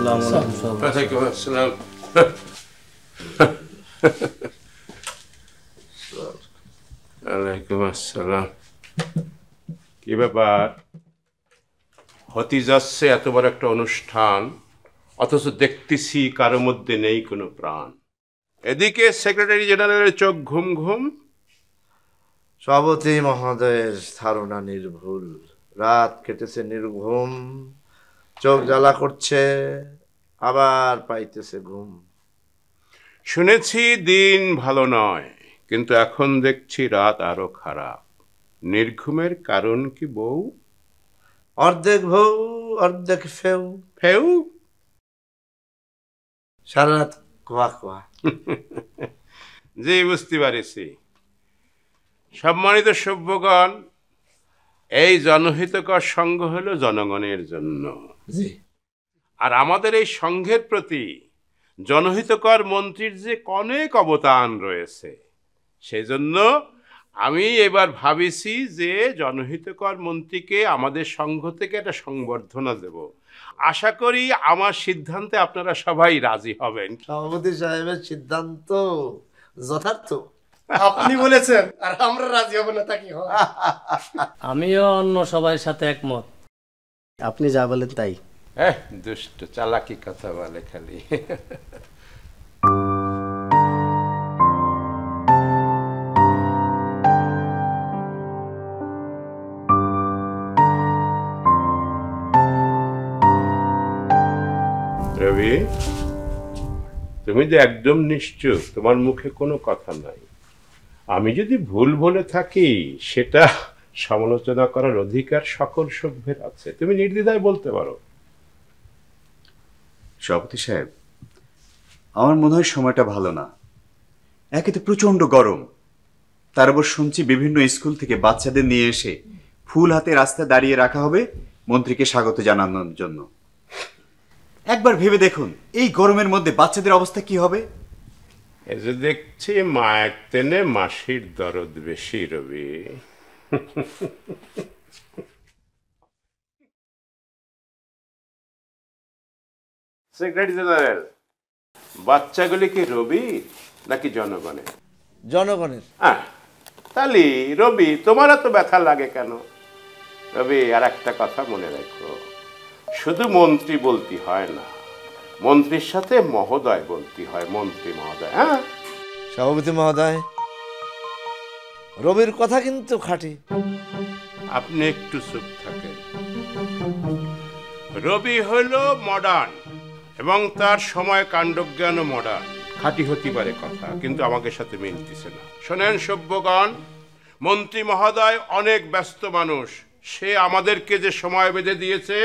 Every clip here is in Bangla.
আসসালামু আলাইকুম। ওয়ালাইকুম আসসালাম। ওয়ালাইকুম আসসালাম। কি ব্যাপার, হতে যাচ্ছে এত বড় একটা অনুষ্ঠান, অথচ দেখতেছি কারোর মধ্যে নেই কোনো প্রাণ। এদিকে সেক্রেটারি জেনারেলের চোখ ঘুম ঘুম। সভাপতি মহোদয়ের ধারণা নির্ভুল। রাত কেটেছে নির্ঘুম, চোখ জ্বালা করছে, আবার পাইতেছে ঘুম। শুনেছি দিন ভালো নয়, কিন্তু এখন দেখছি রাত আরো খারাপ। নির্ঘুমের কারণ কি বউ? অর্ধেক ভৌ অর্ধেক ফেউ। ফেউ? সারা রাত কোয়া কোয়া। জি, বুঝতে পারিছি। সম্মানিত সভ্যগণ, এই জনহিতকর সংঘ হলো জনগণের জন্য। জি। আর আমাদের এই সংঘের প্রতি জনহিতকর মন্ত্রীর যে অনেক অবদান রয়েছে, সেজন্য আমি এবার ভাবিছি যে জনহিতকর মন্ত্রীকে আমাদের সংঘ থেকে একটা সংবর্ধনা দেব। আশা করি আমার সিদ্ধান্তে আপনারা সবাই রাজি হবেন। সভাপতি সাহেবের সিদ্ধান্ত যথার্থ। আপনি বলেছেন আর আমরা রাজি হব না, তা কি হয়? আমিও অন্য সবার সাথে একমত। আপনি যা বলেন তাই। দুষ্ট চালাকি কথা বলে খালি। রবি, তুমি যে একদম নিশ্চুপ, তোমার মুখে কোনো কথা নাই। আমি যদি ভুল বলে থাকি, সেটা সমালোচনা করার অধিকার সকল সভ্যের আছে। তুমি নির্দ্বিধায় বলতে পারো। সভাপতি সাহেব, আমার মনে হয় সময়টা ভালো না। একে তো প্রচন্ড গরম, তার উপর শুনছি বিভিন্ন স্কুল থেকে বাচ্চাদের নিয়ে এসে ফুল হাতে রাস্তায় দাঁড়িয়ে রাখা হবে মন্ত্রীকে স্বাগত জানানোর জন্য। একবার ভেবে দেখুন, এই গরমের মধ্যে বাচ্চাদের অবস্থা কি হবে। এই যে দেখছি মায়ের তেনে মাসির দরদ বেশি। রবি, সেক্রেটারি জেনারেল, বাচ্চাগুলি কি রবি নাকি জনগণের? জনগণের। তাহলে রবি, তোমার এত ব্যথা লাগে কেন? রবি, আর একটা কথা মনে রাখো, শুধু মন্ত্রী বলতে হয় না, মন্ত্রীর সাথে মহোদয় বলতে হয়। মন্ত্রী মহোদয়। সভাপতি মহোদয়, রবির কথা কিন্তু খাঁটি। আপনি একটু চুপ থাকেন। রবি হইল মডার্ন এবং তার সময় কাণ্ডজ্ঞানও মডার্ন। খাঁটি হতে পারে কথা, কিন্তু আমাকে সাথে মিলতেছে না। শোনেন সভ্যগণ, মন্ত্রী মহোদয় অনেক ব্যস্ত মানুষ। সে আমাদেরকে যে সময় বেঁধে দিয়েছে,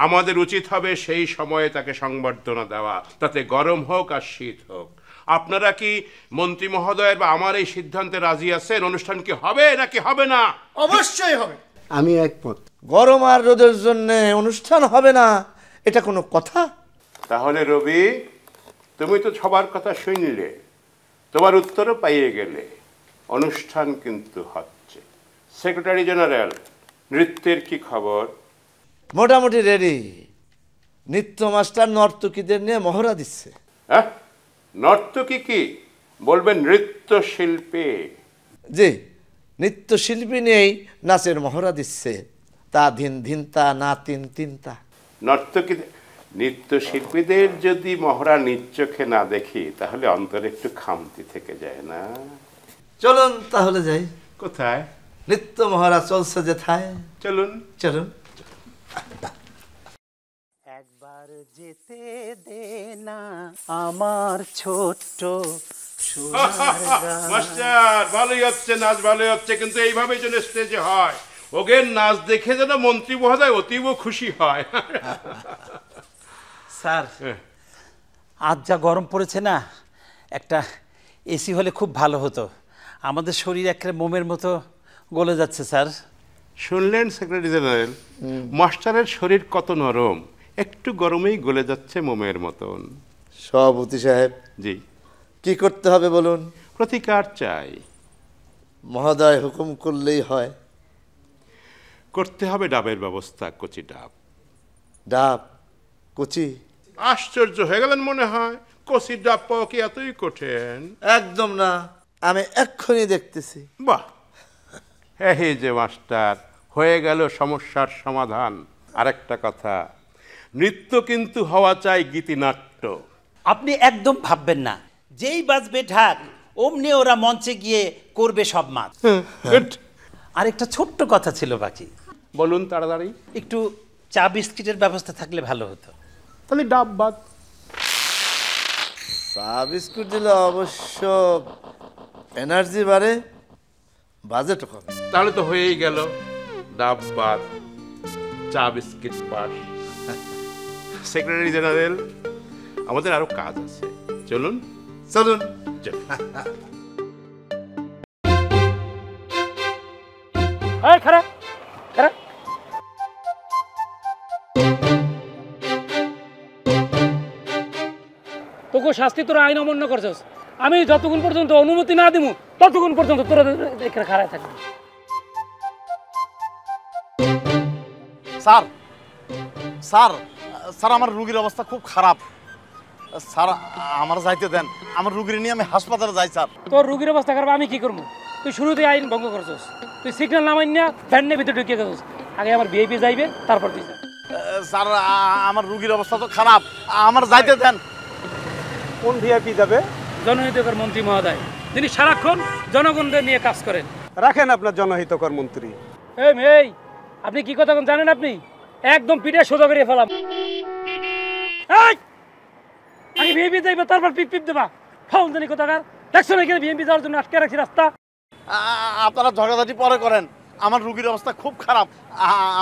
আমাদের উচিত হবে সেই সময়ে তাকে সংবর্ধনা দেওয়া, তাতে গরম হোক আর শীত হোক। আপনারা কি মন্ত্রী মহোদয়ের বা আমার এই সিদ্ধান্তে রাজি আছেন? অনুষ্ঠান কি হবে নাকি হবে না? অবশ্যই হবে। আমি একমত। গরম আর রোদের জন্য অনুষ্ঠান হবে না, এটা কোনো কথা? তাহলে রবি, তুমি তো সবার কথা শুনলে, তোমার উত্তরও পাইয়ে গেলে। অনুষ্ঠান কিন্তু হচ্ছে। সেক্রেটারি জেনারেল, নৃত্যের কি খবর? মোটামুটি রেডি। নৃত্য মাস্টার নর্তকীদের নিয়ে মহড়া দিচ্ছে। নর্তকী কি বলবেন? নৃত্যশিল্পী। জি, নৃত্যশিল্পী নিয়েই নাচের মহড়া দিচ্ছে। তা ধিন ধিন তা, না তিন তিন তা। নর্তকী, নৃত্যশিল্পীদের যদি মহড়া নিজ চোখে না দেখি, তাহলে অন্তরে একটু খামতি থেকে যায় না? চলুন তাহলে যাই। কোথায়? নৃত্য মহড়া চলছে যেথায়। চলুন চলুন। একবার যেতে দে না আমার ছোট্ট মাস্টার, ভালোই হচ্ছে, নাচ ভালোই হচ্ছে, কিন্তু এইভাবে যেন স্টেজে হয়। ওদের নাচ দেখে যেন মন্ত্রী মহোদয় অতীব খুশি হয়। স্যার, আজ যা গরম পড়েছে না, একটা এসি হলে খুব ভালো হতো। আমাদের শরীর একেবারে মোমের মতো গলে যাচ্ছে স্যার। শুনলেন সেক্রেটারি জেনারেল, মাস্টারের শরীর কত নরম, একটু গরমেই গলে যাচ্ছে মোমের মতন। সভাপতি সাহেব, জি, কি করতে হবে বলুন? প্রতিকার চাই। মহোদয় হুকুম করলেই হয়। করতে হবে ডাবের ব্যবস্থা, কচি ডাব। ডাব, কচি? আশ্চর্য হয়ে গেলেন মনে হয়, কষির ডাব পাওয়া কি এতই কঠিন? একদম না, আমি এক্ষুনি দেখতেছি। বাহ, এই যে মাস্টার, হয়ে গেল সমস্যার সমাধান। আরেকটা কথা, নৃত্য কিন্তু হওয়া চাই গীতিনাট্য। আপনি একদম ভাববেন না, যেই বাজবে ঢাক অমনি ওরা মঞ্চে গিয়ে করবে সব মাছ। আর একটা ছোট্ট কথা ছিল বাকি। বলুন তাড়াতাড়ি। একটু চা বিস্কিটের ব্যবস্থা থাকলে ভালো হতো। তাহলে ডাব বাদ। চা বিস্কুট দিলে অবশ্য এনার্জি বাড়ে, বাজেটও কমে। তাহলে তো হয়েই গেল, ডাব বাদ, চা বিস্কিট পাস। সেক্রেটারি জেনারেল, আমাদের আরো কাজ আছে, চলুন চলুন। খারাপ খারাপ তোকে শাস্তি তোরা আইন অমান্য করছস। আমি যতক্ষণ পর্যন্ত অনুমতি না দিব ততক্ষণ পর্যন্ত তোরা এখানে খাড়ায় থাকবি। স্যার স্যার স্যার আমার রুগীর অবস্থা খুব খারাপ স্যার, আমার যাইতে দেন, আমার রুগীর নিয়ে আমি হাসপাতালে যাই স্যার। তোর রুগীর অবস্থা খারাপ, আমি কি করবো? তুই শুরুতে আইন ভঙ্গ করছস, তুই সিগন্যাল নামাই না ভ্যানের ভিতরে ঢুকিয়ে গেছস। আগে আমার ভিআইপি যাইবে, তারপর তুই যা। স্যার আমার রুগীর অবস্থা তো খারাপ, আমার যাইতে দেন। কোন ভিআইপি যাবে? জনহিতকর মন্ত্রী মহোদয়, তিনি সারাক্ষণ জনগণদের নিয়ে কাজ করেন। রাখেন আপনার জনহিতকর মন্ত্রী। এই আপনি কি কথা জানেন? আপনি একদম পিঠে সোজা করে ফেলাম। আগে ভিএমপি যাইবে, তারপর পিপ পিপ দেবা। ফাউন জানি কোথাকার, দেখছো না এখানে ভিএমপি যাওয়ার জন্য আটকে রাখছি রাস্তা। আপনারা ঝগড়াঝাটি পরে করেন, আমার রুগীর অবস্থা খুব খারাপ,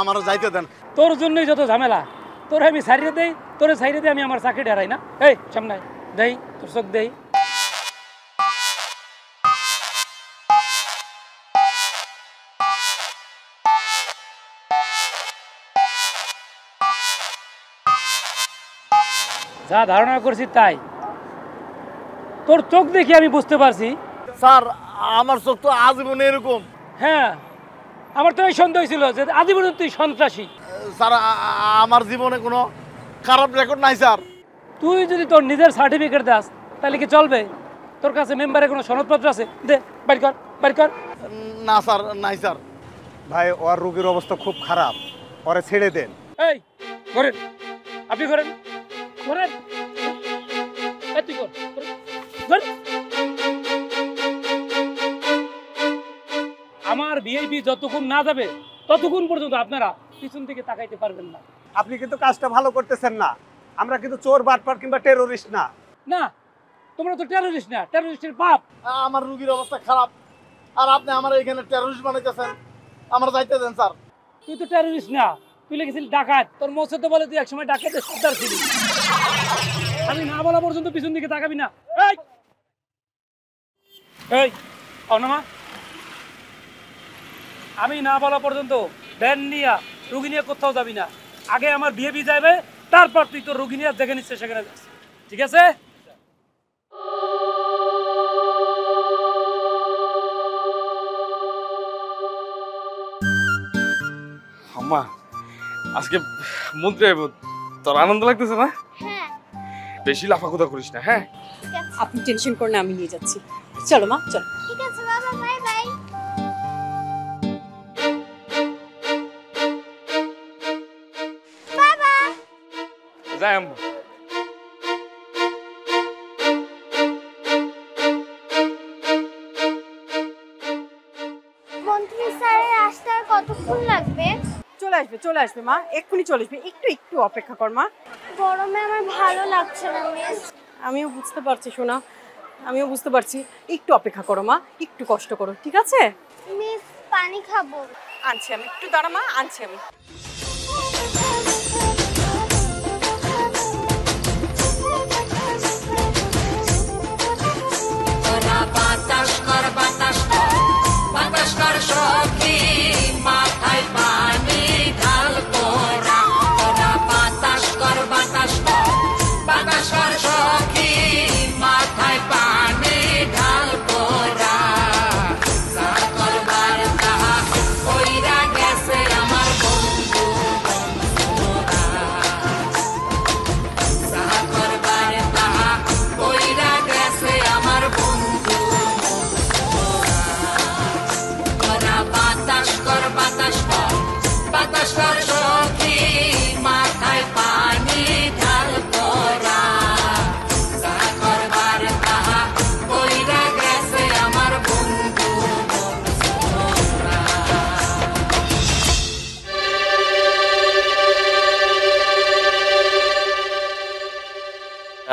আমার যাইতে দেন। তোর জন্যই যত ঝামেলা। তোর আমি সাইডে দেই, তোরে সাইডে দিয়ে আমি আমার চাকরি হারাই না। এই সামনে দেই, তোর চোখ দেই। যা ধারণা করছি তাই, তোর চোখ দেখে আমি বুঝতে পারছি। স্যার আমার চোখ তো আজীবনে এরকম। হ্যাঁ, আমার তো এই সন্দেহ ছিল যে আজীবন তুই সন্ত্রাসী। স্যার আমার জীবনে কোনো খারাপ রেকর্ড নাই স্যার। তুই যদি তোর নিজের সার্টিফিকেট দাস তাহলে কি চলবে? তোর কাছে মেম্বারের কোনো সনদপত্র আছে? দে, বাড়ি কর, বাড়ি কর। না স্যার, নাই স্যার। ভাই ওর রোগীর অবস্থা খুব খারাপ, ওরে ছেড়ে দেন। এই করেন, আপনি করেন, করেন, তুই কর, আমার ভিআইপি যতক্ষণ না যাবে ততক্ষণ পর্যন্ত আপনারা পিছন থেকে তাকাইতে পারবেন না। আপনি কিন্তু কাজটা ভালো করতেছেন না। আমরা কিন্তু চোর, বাটপার কিংবা টেরোরিস্ট না। না, তোমরা তো টেরোরিস্ট না, টেরোরিস্টের বাপ। আমার রুগীর অবস্থা খারাপ, আর আপনি আমার এখানে টেরোরিস্ট বানাইতেছেন। আমার যাইতে দেন স্যার। তুই তো টেরোরিস্ট না, তুই লেগেছিলি ডাকাত। তোর মৌসে তো বলে তুই একসময় ডাকাতের সর্দার ছিলি। আমি না বলা পর্যন্ত পিছন দিকে তাকাবি না। এই এই অনমা, আমি না বলা পর্যন্ত ভ্যান নিয়ে রুগী নিয়ে কোথাও যাবি না। আগে আমার বিয়ে যাবে, তারপর তুই তোর রুগী নিয়ে যেখানে ইচ্ছে সেখানে যাস, ঠিক আছে? আম্মা, আজকে মন্ত্রী আইব, তোর আনন্দ লাগতেছে না? হ্যাঁ। বেশি লাফাকুদা করিস না, হ্যাঁ? আপনি টেনশন করেন, আমি নিয়ে যাচ্ছি। চলো মা, চলো। ঠিক আছে বাবা, বাই বাই। বাবা যাই আম্মা। মন্ত্রী স্যারের আসতে আর কতক্ষণ লাগবে? চলে আসবে, চলে আসবে মা, এক্ষুনি চলে আসবে। একটু একটু অপেক্ষা কর মা। গরমে আমার ভালো লাগছে না মিস। আমিও বুঝতে পারছি সোনা, আমিও বুঝতে পারছি। একটু অপেক্ষা করো মা, একটু কষ্ট করো, ঠিক আছে? মিস পানি খাবো। আনছি আমি, একটু দাঁড়া মা, আনছি আমি। আমার বন্ধু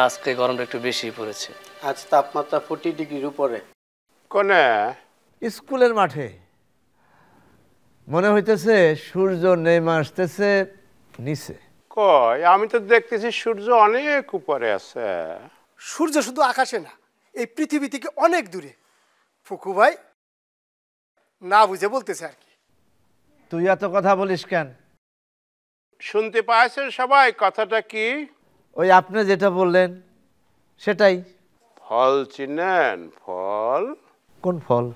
আজকে গরমটা একটু বেশি পড়েছে। আজ তাপমাত্রা 40 ডিগ্রির উপরে। কোনে? স্কুলের মাঠে মনে হইতেছে সূর্য নেমে আসতেছে নিচে। কই, আমি তো দেখতেছি সূর্য অনেক উপরে আছে। সূর্য শুধু আকাশে না, এই পৃথিবী থেকে অনেক দূরে। ফুকু ভাই না বুঝে বলতেছে আর কি। তুই এত কথা বলিস কেন? শুনতে পাইছেন সবাই কথাটা কি? ওই আপনি যেটা বললেন সেটাই। ফল চিনেন? ফল? কোন ফল?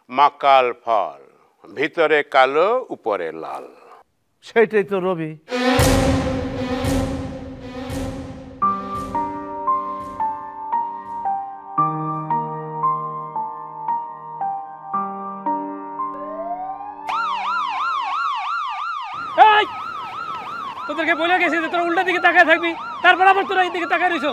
মাকাল ফল, ভিতরে কালো উপরে লাল। সেটাই তো রবি। এই, তোদেরকে বলে গেছি যে তোরা উল্টা দিকে তাকায় থাকবি, তারপর আবার তোরা এই দিকে তাকায় রইছ।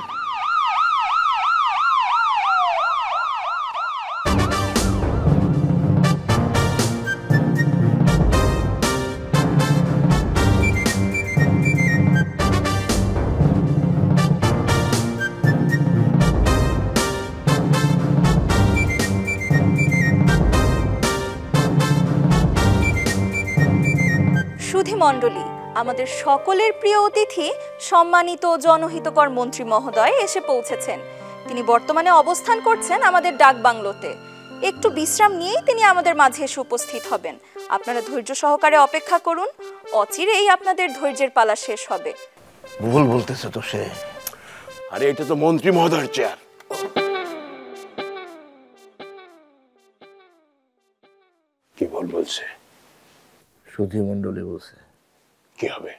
সুধীমণ্ডলী, আমাদের সকলের প্রিয় অতিথি সম্মানিত জনহিতকর মন্ত্রী মহোদয় এসে পৌঁছেছেন। তিনি বর্তমানে অবস্থান করছেন আমাদের ডাকবাংলোতে। একটু বিশ্রাম নিয়েই তিনি আমাদের মাঝে এসে উপস্থিত হবেন। আপনারা ধৈর্য সহকারে অপেক্ষা করুন, অচিরেই আপনাদের ধৈর্যের পালা শেষ হবে। ভুল বলতেছে তো সে। আরে এটা তো মন্ত্রী মহোদয়ের চেয়ার। কি বলছে? সুধীমণ্ডলী বলছে। কি হবে?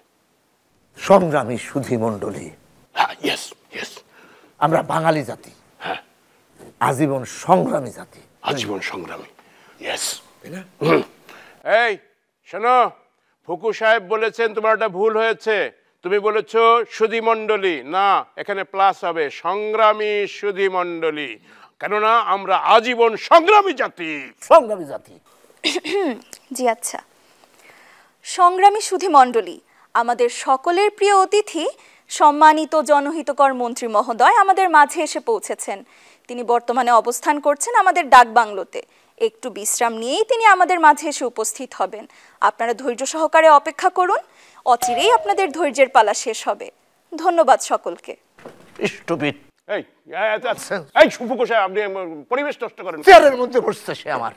সংগ্রামী সুধীমণ্ডলী। হ্যাঁ, ইয়েস ইয়েস। আমরা বাঙালি জাতি, হ্যাঁ, আজীবন সংগ্রামী জাতি। আজীবন সংগ্রামী, ইয়েস। এই শোনো, ফুকু সাহেব বলেছেন তোমার একটা ভুল হয়েছে। তুমি বলেছো সুধীমণ্ডলী, না, এখানে প্লাস হবে সংগ্রামী সুধীমণ্ডলী, কেননা আমরা আজীবন সংগ্রামী জাতি। সংগ্রামী জাতি। জি আচ্ছা। সংগ্রামী সুধীমণ্ডলী, আমাদের সকলের প্রিয় অতিথি সম্মানিত জনহিতকর মন্ত্রী মহোদয় আমাদের মাঝে এসে পৌঁছেছেন। তিনি বর্তমানে অবস্থান করছেন আমাদের ডাকবাংলোতে। একটু বিশ্রাম নিয়েই তিনি আমাদের মাঝে এসে উপস্থিত হবেন। আপনারা ধৈর্য সহকারে অপেক্ষা করুন, অচিরেই আপনাদের ধৈর্যের পালা শেষ হবে। ধন্যবাদ সকলকে। এই এই ফুকু সাহেব, আপনি পরিবেশ নষ্ট করেন। চেয়ারের মধ্যে বসছে সে আমার।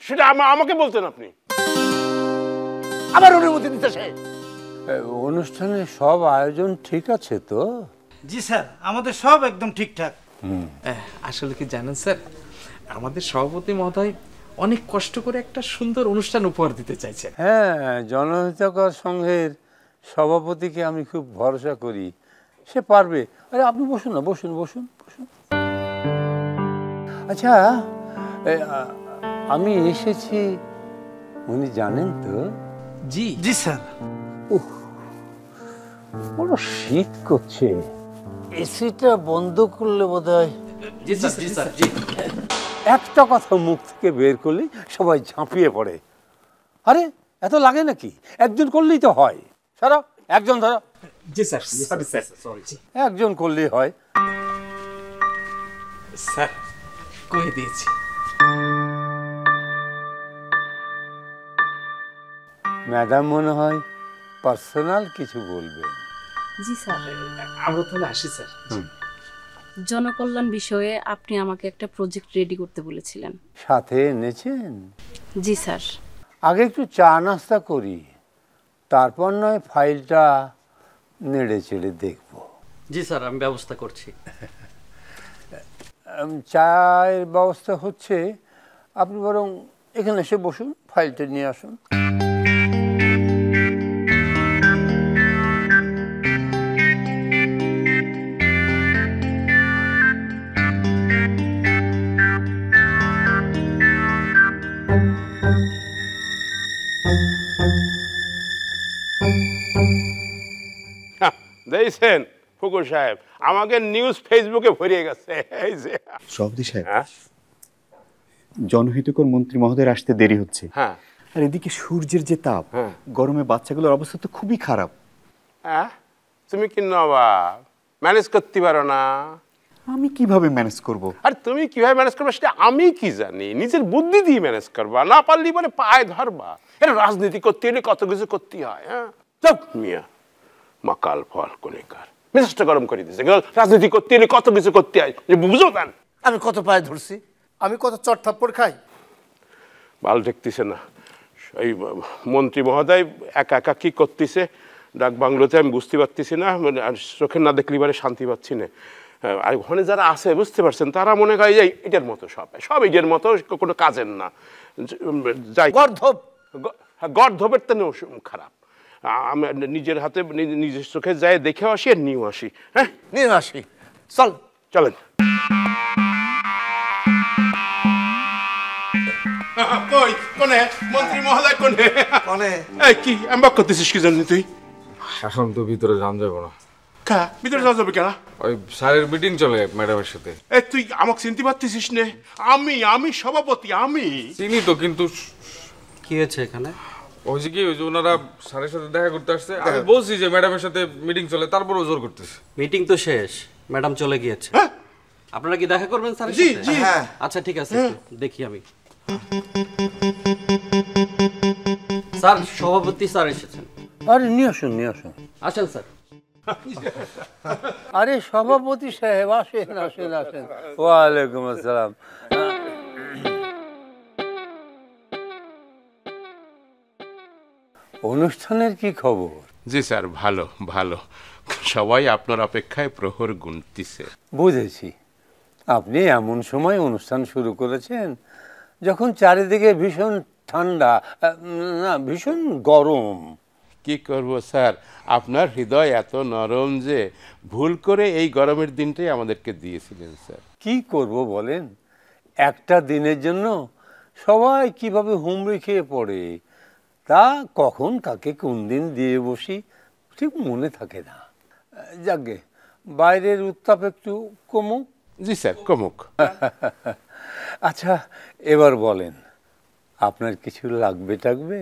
সেটা আমাকে বলতেন আপনি। আমার অনুমতি দিতে সে। অনুষ্ঠানের সব আয়োজন ঠিক আছে তো? জি স্যার, আমাদের সব একদম ঠিকঠাক। আসলে কি জানেন স্যার, আমাদের সভাপতি মহোদয় অনেক কষ্ট করে একটা সুন্দর অনুষ্ঠান উপহার দিতে চাইছেন। হ্যাঁ, জনহিতকর সংঘের সভাপতিকে আমি খুব ভরসা করি, সে পারবে। আরে আপনি বসুন না, বসুন বসুন বসুন। আচ্ছা, আমি এসেছি উনি জানেন তো? জি জি স্যার। বড় শীত করছে, এসিটা বন্ধ করলে বোধহয়। জি স্যার, জি স্যার, জি। একটা কথা মুখ থেকে বের করলেই সবাই ঝাঁপিয়ে পড়ে। আরে এত লাগে নাকি? একজন করলেই তো হয়। সরো, একজন ধরো। জি স্যার, সরি স্যার, সরি। একজন করলেই হয়। স্যার কয়ে দিয়েছি। ম্যাডাম মনে হয় পার্সোনাল কিছু বলবেন। জি স্যার। আমরা তাহলে আসি স্যার। জনকল্যাণ বিষয়ে আপনি আমাকে একটা প্রজেক্ট রেডি করতে বলেছিলেন। সাথে এনেছেন? জি স্যার। আগে একটু চা নাস্তা করি, তারপর নয় ফাইলটা নেড়ে চেড়ে দেখব। জি স্যার, আমি ব্যবস্থা করছি। চায়ের ব্যবস্থা হচ্ছে, আপনি বরং এখানে এসে বসুন, ফাইলটা নিয়ে আসুন। দেখছেন ফুকু সাহেব, আমাকে নিউজ ফেসবুকে ভরিয়ে গেছে। এই যে সভাপতি সাহেব, জনহিতকর মন্ত্রী মহোদয়ের আসতে দেরি হচ্ছে। হ্যাঁ, আর এদিকে সূর্যের যে তাপ, গরমে বাচ্চাগুলোর অবস্থা তো খুবই খারাপ। হ্যাঁ, তুমি কি নবাব? ম্যানেজ করতে পারো না? আমি কিভাবে ম্যানেজ করব? আর তুমি কিভাবে ম্যানেজ করবে সেটা আমি কি জানি, নিজের বুদ্ধি দিয়ে ম্যানেজ করবা, না পারলি বলে পায়ে ধরবা। এটা রাজনীতি করতে হলে কত কিছু করতে হয়। হ্যাঁ চুপ মিয়া, মাকাল ফল কোনেকার, মেজাজটা গরম করে দিয়েছে। রাজনীতি করতে হলে কত কিছু করতে হয়, বুঝো না? আমি কত পায়ে ধরছি, আমি কত চট থাপ্পড় খাই। ভালো দেখতেছে না এই মন্ত্রী মহোদয় একা একা কি করতেছে ডাক বাংলোতে, আমি বুঝতে পারতেছি না। আর চোখে না দেখলে বারে শান্তি পাচ্ছি না। আর ওখানে যারা আছে বুঝতে পারছেন, তারা মনে করে যে এটার মতো সব এটার মতো, কোনো কাজের না। যাই গর্ধব, গর্ধবের তেনেও খারাপ। আমি নিজের হাতে নিজের চোখে যাই দেখে আসি আর নিয়েও আসি। হ্যাঁ নিয়ে আসি, চল চলেন। কই কোনে মন্ত্রী মহোদয়, কোনে কোনে? এই কি এমবাক করতেছিস কি জানি তুই? এখন তো ভিতরে যান যাবো না। কা ভিতরে যাওয়া যাবে কেন? ওই স্যারের মিটিং চলে ম্যাডামের সাথে। এই তুই আমাকে চিনতে পারতেছিস নে? আমি সভাপতি, আমি চিনি তো, কিন্তু কি হয়েছে এখানে? ওই যে কি, ওই যে ওনারা স্যারের সাথে দেখা করতে আসছে। আমি বলছি যে ম্যাডামের সাথে মিটিং চলে, তারপরও জোর করতেছে। মিটিং তো শেষ, ম্যাডাম চলে গিয়েছে। আপনারা কি দেখা করবেন স্যারের জি সাথে? জি আচ্ছা ঠিক আছে, দেখি আমি। স্যার, সভাপতি স্যার এসেছেন। আরে নিয়ে আসুন, নিয়ে আসুন। আসেন স্যার। আরে সভাপতি সাহেব আসেন আসেন আসেন। ওয়ালাইকুম আসসালাম। অনুষ্ঠানের কি খবর? জি স্যার, ভালো ভালো, সবাই আপনার অপেক্ষায় প্রহর গুনতিছে। বুঝেছি, আপনি এমন সময় অনুষ্ঠান শুরু করেছেন যখন চারিদিকে ভীষণ ঠান্ডা, না ভীষণ গরম। কি করব স্যার, আপনার হৃদয় এত নরম যে ভুল করে এই গরমের দিনটাই আমাদেরকে দিয়েছিলেন স্যার। কি করব বলেন, একটা দিনের জন্য সবাই কিভাবে হুমড়ি খেয়ে পড়ে, তা কখন কাকে কোন দিন দিয়ে বসি ঠিক মনে থাকে না। যাকে বাইরের উত্তাপ একটু কমুক। জি স্যার, কমুক। আচ্ছা এবার বলেন, আপনার কিছু লাগবে টাকবে?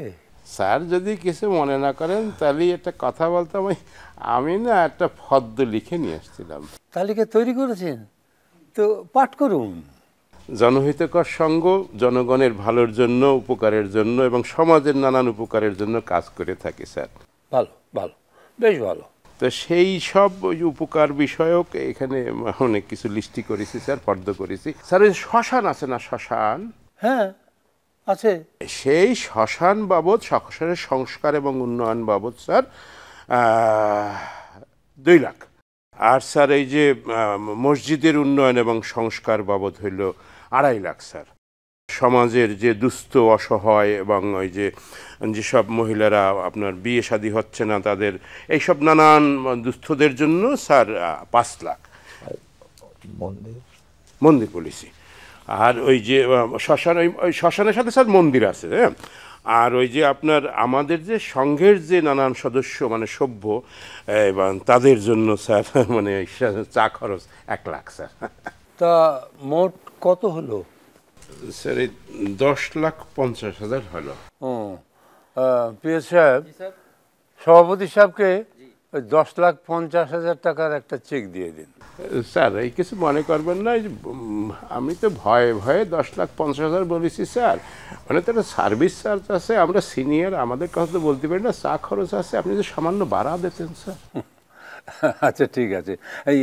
স্যার যদি কিছু মনে না করেন তাহলে একটা কথা বলতাম। আমি না একটা ফদ্দ লিখে নিয়ে আসছিলাম। তালিকা তৈরি করেছেন তো পাঠ করুন। জনহিতকর সঙ্গ জনগণের ভালোর জন্য, উপকারের জন্য এবং সমাজের নানান উপকারের জন্য কাজ করে থাকে স্যার। ভালো ভালো, বেশ ভালো। তো সেই সব ওই উপকার বিষয়ক এখানে অনেক কিছু লিস্টি করেছি স্যার, ফর্দ করেছি স্যার। ওই শ্মশান আছে না, শ্মশান? হ্যাঁ আছে। সেই শ্মশান বাবদ, শ্মশানের সংস্কার এবং উন্নয়ন বাবদ স্যার 2 লাখ। আর স্যার এই যে মসজিদের উন্নয়ন এবং সংস্কার বাবদ হইল 2.5 লাখ স্যার। সমাজের যে দুস্থ অসহায় এবং ওই যেসব মহিলারা আপনার বিয়ে শাদী হচ্ছে না, তাদের এইসব নানান দুস্থদের জন্য স্যার 5 লাখ। মন্দির পলিসি। আর ওই যে শ্মশান, ওই শ্মশানের সাথে স্যার মন্দির আছে। হ্যাঁ, আর ওই যে আপনার আমাদের যে সংঘের যে নানান সদস্য মানে সভ্য এবং তাদের জন্য স্যার মানে চা খরচ 1 লাখ স্যার। তা মোট কত হলো? স্যার এই 10,50,000 হলো। ও পিএস সাহেব, সভাপতি সাহেবকে 10,50,000 টাকার একটা চেক দিয়ে দিন। স্যার এই কিছু মনে করবেন না, আমি তো ভয়ে ভয়ে 10,50,000 বলেছি স্যার। মানে তো একটা সার্ভিস চার্জ আছে, আমরা সিনিয়র, আমাদের কথা তো বলতে পারি না, চা খরচ আছে, আপনি যদি সামান্য বাড়া দিতেন স্যার। আচ্ছা ঠিক আছে। এই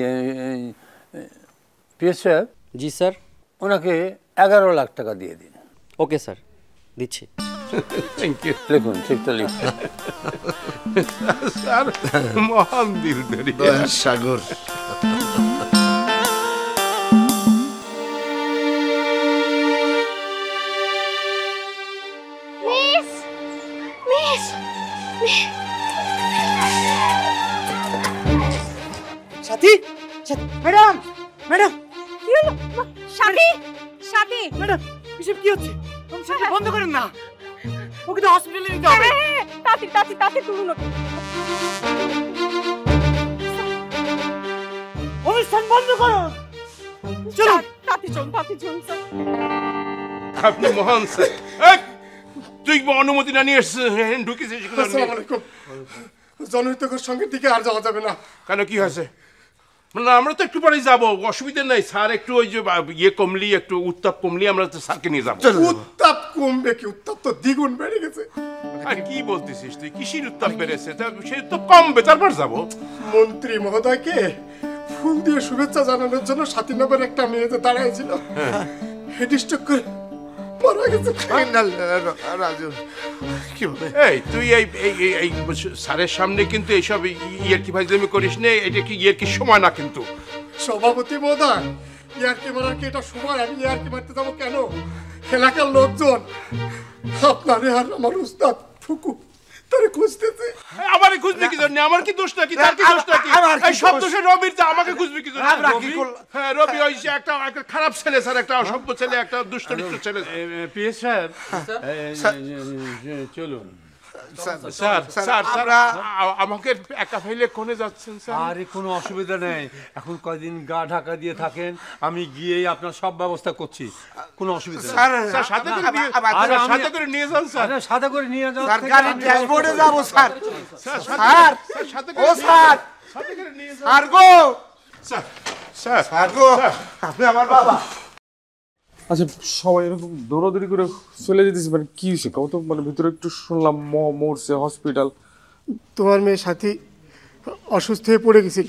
পিএস সাহেব। জি স্যার। ওনাকে 11 লাখ টাকা দিয়ে দিন। ওকে স্যার, দিচ্ছি। Thank you. লিখুন, ঠিকটা লিখুন। স্যার মহান দিল ধরি সাগর। সাথী, ম্যাডাম ম্যাডাম, কি হলো? সাথী, সাথী ম্যাডাম এসব কি হচ্ছে? বন্ধ করেন না, ওকে তো হসপিটালে নিতে হবে। তাড়াতাড়ি তাড়াতাড়ি তাড়াতাড়ি তুলুন ওকে। অনুষ্ঠান বন্ধ করুন, চলুন তাড়াতাড়ি চলুন, তাড়াতাড়ি চলুন স্যার। আপনি মহান স্যার। তুই অনুমতি না নিয়ে ঢুকেছিস? আসসালামু আলাইকুম। জনহিতকর সঙ্গের দিকে আর যাওয়া যাবে না। কেন, কি হয়েছে? না আমরা তো একটু পরে যাবো, অসুবিধা নাই স্যার। একটু ওই যে ইয়ে কমলি, একটু উত্তাপ কমলি আমরা তো স্যারকে নিয়ে যাবো। উত্তাপ কমবে কি? উত্তাপ তো দ্বিগুণ বেড়ে গেছে। আর কি বলতেছিস তুই? কিসের উত্তাপ বেড়েছে? সেই উত্তাপ কমবে, তারপর যাবো। মন্ত্রী মহোদয়কে ফুল দিয়ে শুভেচ্ছা জানানোর জন্য স্বাধীনগর একটা মেয়েতে দাঁড়াইছিল, হেডিস্ট্রোক করে মারা গেছে। রাজু কি বলে? এই তুই এই স্যারের সামনে কিন্তু এইসব ইয়ার কি ফাইজলামি করিস না। এটা কি ইয়ার কি সময় না কিন্তু। সভাপতি মহোদয়, ইয়ারকি মারার কি এটা সময়? আমি ইয়ারকি মারতে যাবো কেন? এলাকার লোকজন আপনারে আর আমার উস্তাদ ফুকু তারে খুঁজতেছে। আমারে খুঁজবে কি জন্য? আমার কি দোষ নাকি? তার কি দোষ নাকি? এই সব দোষে রবির, যা আমাকে খুঁজবে কি জন্য? হ্যাঁ, রবি ওই যে একটা খারাপ ছেলে স্যার, একটা অসভ্য ছেলে, একটা দুষ্টনিষ্ঠ ছেলে। পিএস সাহেব চলুন। স্যার স্যার স্যার আমাকে একা ফেলে কোনে যাচ্ছেন স্যার? আরে কোনো অসুবিধা নেই, এখন কয়দিন গা ঢাকা দিয়ে থাকেন, আমি গিয়েই আপনার সব ব্যবস্থা করছি, কোনো অসুবিধা নেই। স্যার সাথে করে নিয়ে যান স্যার। সাথে করে নিয়ে যান স্যার, গাড়ির ড্যাশবোর্ডে যাব স্যার। স্যার সাথে ও স্যার, সাথে করে নিয়ে যান। স্যার গো, স্যার স্যার স্যার গো, আপনি আমার বাবা। আচ্ছা সবাই এরকম দৌড়াদৌড়ি করে চলে যেতেছি, মানে কি হয়েছে কত? মানে ভিতরে একটু শুনলাম মরছে, হসপিটাল। তোমার মেয়ের সাথী অসুস্থ হয়ে পড়ে গেছিল,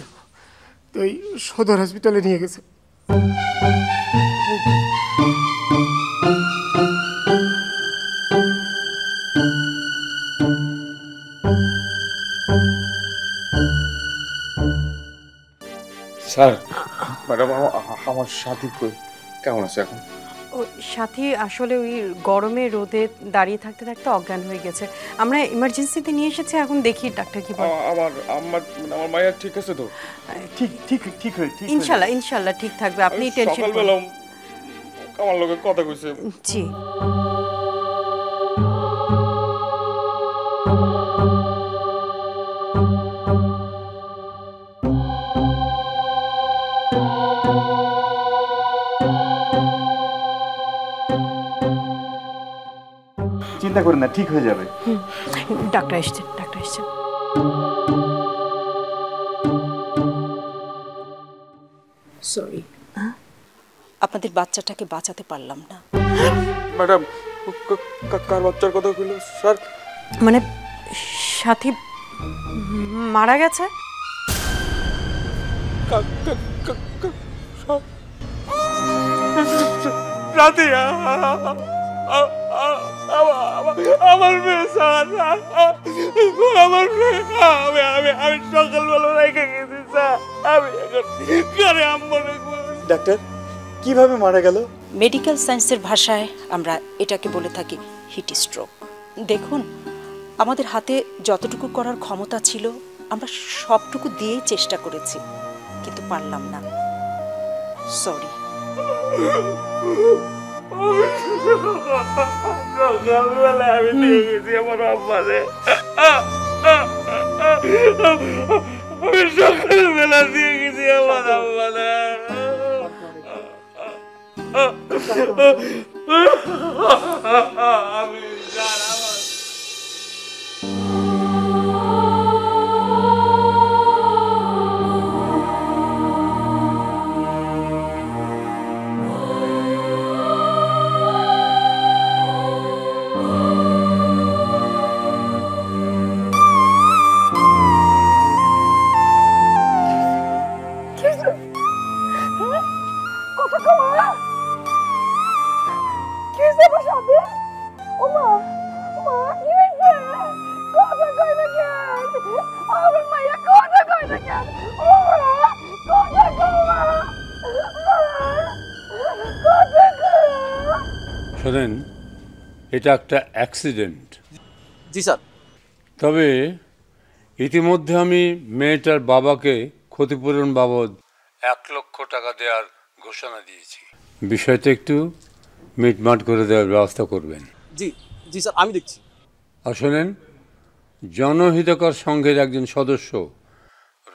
তো এই সদর হসপিটালে নিয়ে গেছে। স্যার ম্যাডাম আমার সাথী কই, কেমন আছে এখন? ও সাথী আসলে ওই গরমে রোদে দাঁড়িয়ে থাকতে থাকতে অজ্ঞান হয়ে গেছে। আমরা ইমার্জেন্সিতে নিয়ে এসেছি, এখন দেখি ডাক্তার কি বলে। আমার মায়ের ঠিক আছে তো? ঠিক হয়ে ইনশাল্লাহ ঠিক থাকবে, আপনি টেনশন করবেন সকালবেলা আমার লগে কথা কইছে। জি চিন্তা করেন না, ঠিক হয়ে যাবে। ডাক্তার এসেছেন। সরি, আপনাদের বাচ্চাটাকে বাঁচাতে পারলাম না। ম্যাডাম কার বাচ্চার কথা কইলো স্যার? মানে সাথী মারা গেছে। আমার মেয়ে স্যার, আমার মেয়ে, আমি সকালবেলা রেখে গেছি স্যার। আমি এখন ঘরে আম্মু। ডাক্তার কিভাবে মারা গেল? মেডিকেল সায়েন্সের ভাষায় আমরা এটাকে বলে থাকি হিট স্ট্রোক। দেখুন, আমাদের হাতে যতটুকু করার ক্ষমতা ছিল আমরা সবটুকু দিয়েই চেষ্টা করেছি, কিন্তু পারলাম না। সরি। সকালবেলা আমি নিয়ে গেছি আমার আব্বারে। আমি সকালবেলা দিয়ে গেছি আমার আব্বারে। আমি শোনেন, এটা একটা অ্যাক্সিডেন্ট। জি স্যার। তবে ইতিমধ্যে আমি মেয়েটার বাবাকে ক্ষতিপূরণ বাবদ 1 লক্ষ টাকা দেওয়ার ঘোষণা দিয়েছি। বিষয়টা একটু মিটমাট করে দেওয়ার ব্যবস্থা করবেন। জি জি স্যার, আমি দেখছি। আর শোনেন, জনহিতকর সংঘের একজন সদস্য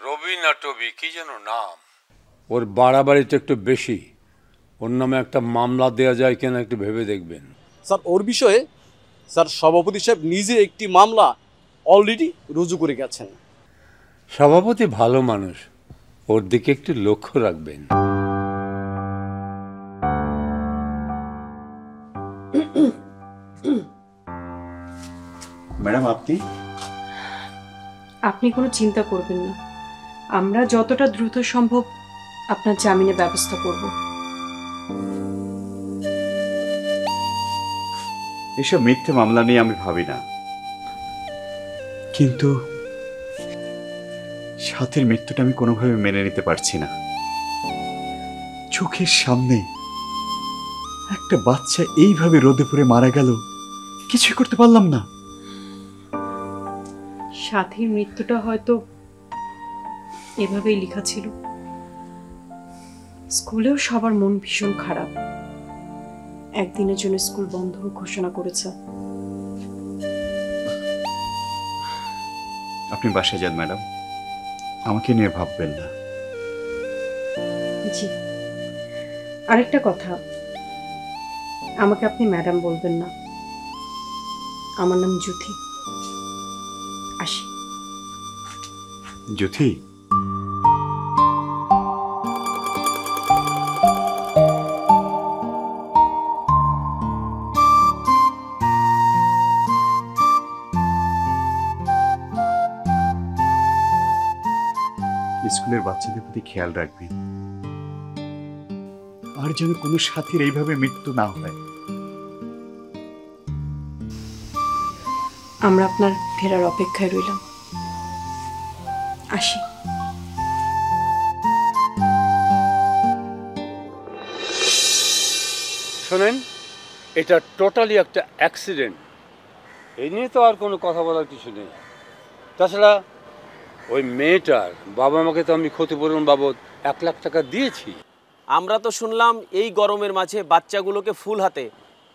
রবি নাটবি, কি যেন নাম, ওর বাড়াবাড়িটা একটু বেশি। ওর নামে একটা মামলা দেওয়া যায় কিনা একটু ভেবে দেখবেন। স্যার, ওর বিষয়ে স্যার সভাপতি সাহেব নিজে একটি মামলা অলরেডি রুজু করে গেছেন। সভাপতি ভালো মানুষ, ওর দিকে একটু লক্ষ্য রাখবেন। ম্যাডাম আপনি আপনি কোনো চিন্তা করবেন না, আমরা যতটা দ্রুত সম্ভব আপনার জামিনের ব্যবস্থা করব। এসব মিথ্যে মামলা নিয়ে আমি ভাবি না, কিন্তু সাথীর মৃত্যুটা আমি কোনোভাবে মেনে নিতে পারছি না। চোখের সামনে একটা বাচ্চা এইভাবে রোদে পুড়ে মারা গেল, কিছুই করতে পারলাম না। সাথীর মৃত্যুটা হয়তো এভাবেই লেখা ছিল। স্কুলেও সবার মন ভীষণ খারাপ, একদিনের জন্য স্কুল বন্ধ ঘোষণা করেছে। আপনি বাসায় যান ম্যাডাম, আমাকে নিয়ে ভাববেন না। জি, আরেকটা কথা, আমাকে আপনি ম্যাডাম বলবেন না, আমার নাম জ্যোতি। আসি। জ্যোতি, স্কুলের বাচ্চাদের প্রতি খেয়াল রাখবেন, আর যেন কোনো সাথীর এইভাবে মৃত্যু না হয়। আমরা আপনার ফেরার অপেক্ষায় রইলাম। আসি। শোনেন, এটা টোটালি একটা অ্যাক্সিডেন্ট, এই নিয়ে তো আর কোনো কথা বলার কিছু নেই। তাছাড়া ওই মেয়েটার বাবা মাকে তো আমি ক্ষতিপূরণ বাবদ 1 লাখ টাকা দিয়েছি। আমরা তো শুনলাম এই গরমের মাঝে বাচ্চাগুলোকে ফুল হাতে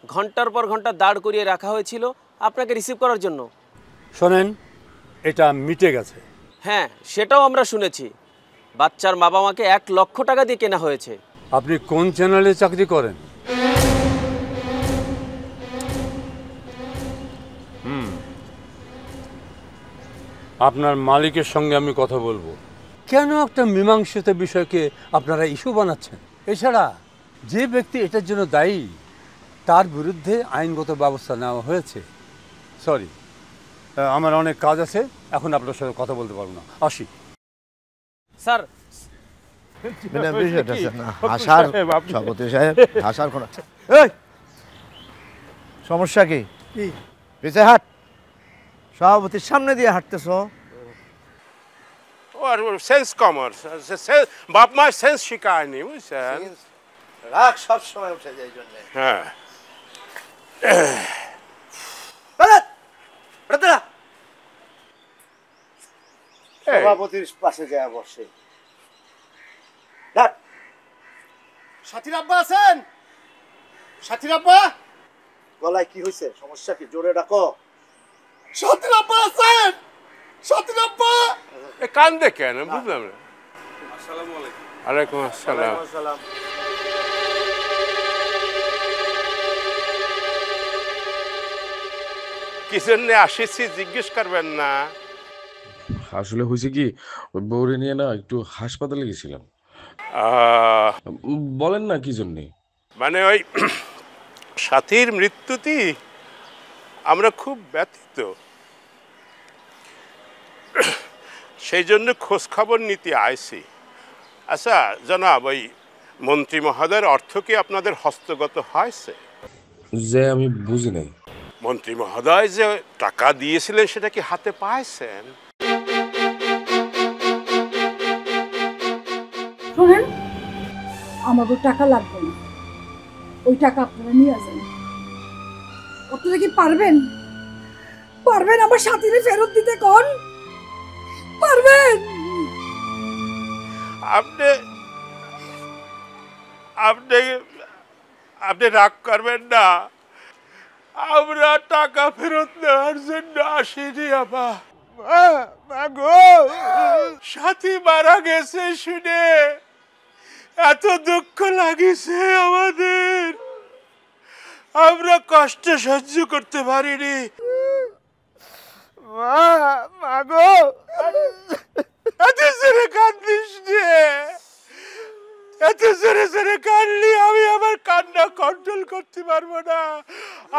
ঘন্টার পর ঘন্টা দাঁড় করিয়ে রাখা হয়েছিল আপনাকে রিসিভ করার জন্য। শোনেন, এটা মিটে গেছে। হ্যাঁ, সেটাও আমরা শুনেছি। বাচ্চার বাবা মাকে 1 লক্ষ টাকা দিয়ে কেনা হয়েছে। আপনি কোন চ্যানেলে চাকরি করেন? আপনার মালিকের সঙ্গে আমি কথা বলবো। কেন একটা মীমাংসিত বিষয়কে আপনারা ইস্যু বানাচ্ছেন? এছাড়া যে ব্যক্তি এটার জন্য দায়ী তার বিরুদ্ধে আইনগত ব্যবস্থা নেওয়া হয়েছে। সরি, আমার অনেক কাজ আছে, এখন আপনার সাথে কথা বলতে পারবো না। আসি। স্যার, সভাপতি সাহেব, হাসার কোন সমস্যা কি? পিছে হাট, সভাপতির সামনে দিয়ে হাঁটতেছ। সেন্স কমার্স, বাপ মার সেন্স শিখায়নি, বুঝছেন? রাগ সব সময় উঠে যায় জন্য। হ্যাঁ, সভাপতির পাশে যায় বসে। সাথীর আব্বা আছেন? সাথীর আব্বা, গলায় কি হয়েছে? সমস্যা কি? জোরে ডাকো। সাথীর আব্বা আছেন? সাথীর আব্বা কান্দে কেন বুঝলাম না। আসসালামু আলাইকুম। ওয়ালাইকুম আসসালাম। কি জন্য আসিছি জিজ্ঞেস করবেন না? আসলে হয়েছে কি, ওই বউরে নিয়ে না একটু হাসপাতালে গেছিলাম। বলেন না কি জন্যে? মানে ওই সাথীর মৃত্যুতে আমরা খুব ব্যথিত, সেই জন্য খোঁজ খবর নিতে আইছি। আচ্ছা জনাব, ওই মন্ত্রী মহোদয়ের অর্থ কি আপনাদের হস্তগত হয়েছে? যে আমি বুঝি নাই। মন্ত্রী মহোদয় যে টাকা দিয়েছিলেন সেটা কি হাতে পাইছেন? শোনেন, আমাদের টাকা লাগবে না, ওই টাকা আপনারা নিয়ে যান। আপনারা কি পারবেন আমার সাথীরে ফেরত দিতে? কোন পারবেন? আপনি রাগ করবেন না, আমরা টাকা ফেরত নেওয়ার জন্য আসিনি। সাথী মারা গেছে শুনে এত দুঃখ লাগিছে আমাদের, আমরা কষ্ট সহ্য করতে পারিনি। এত জোরে কান্দিস রে, এত জোরে জোরে কাঁদলি আমি আমার কান্না কন্ট্রোল করতে পারবো না,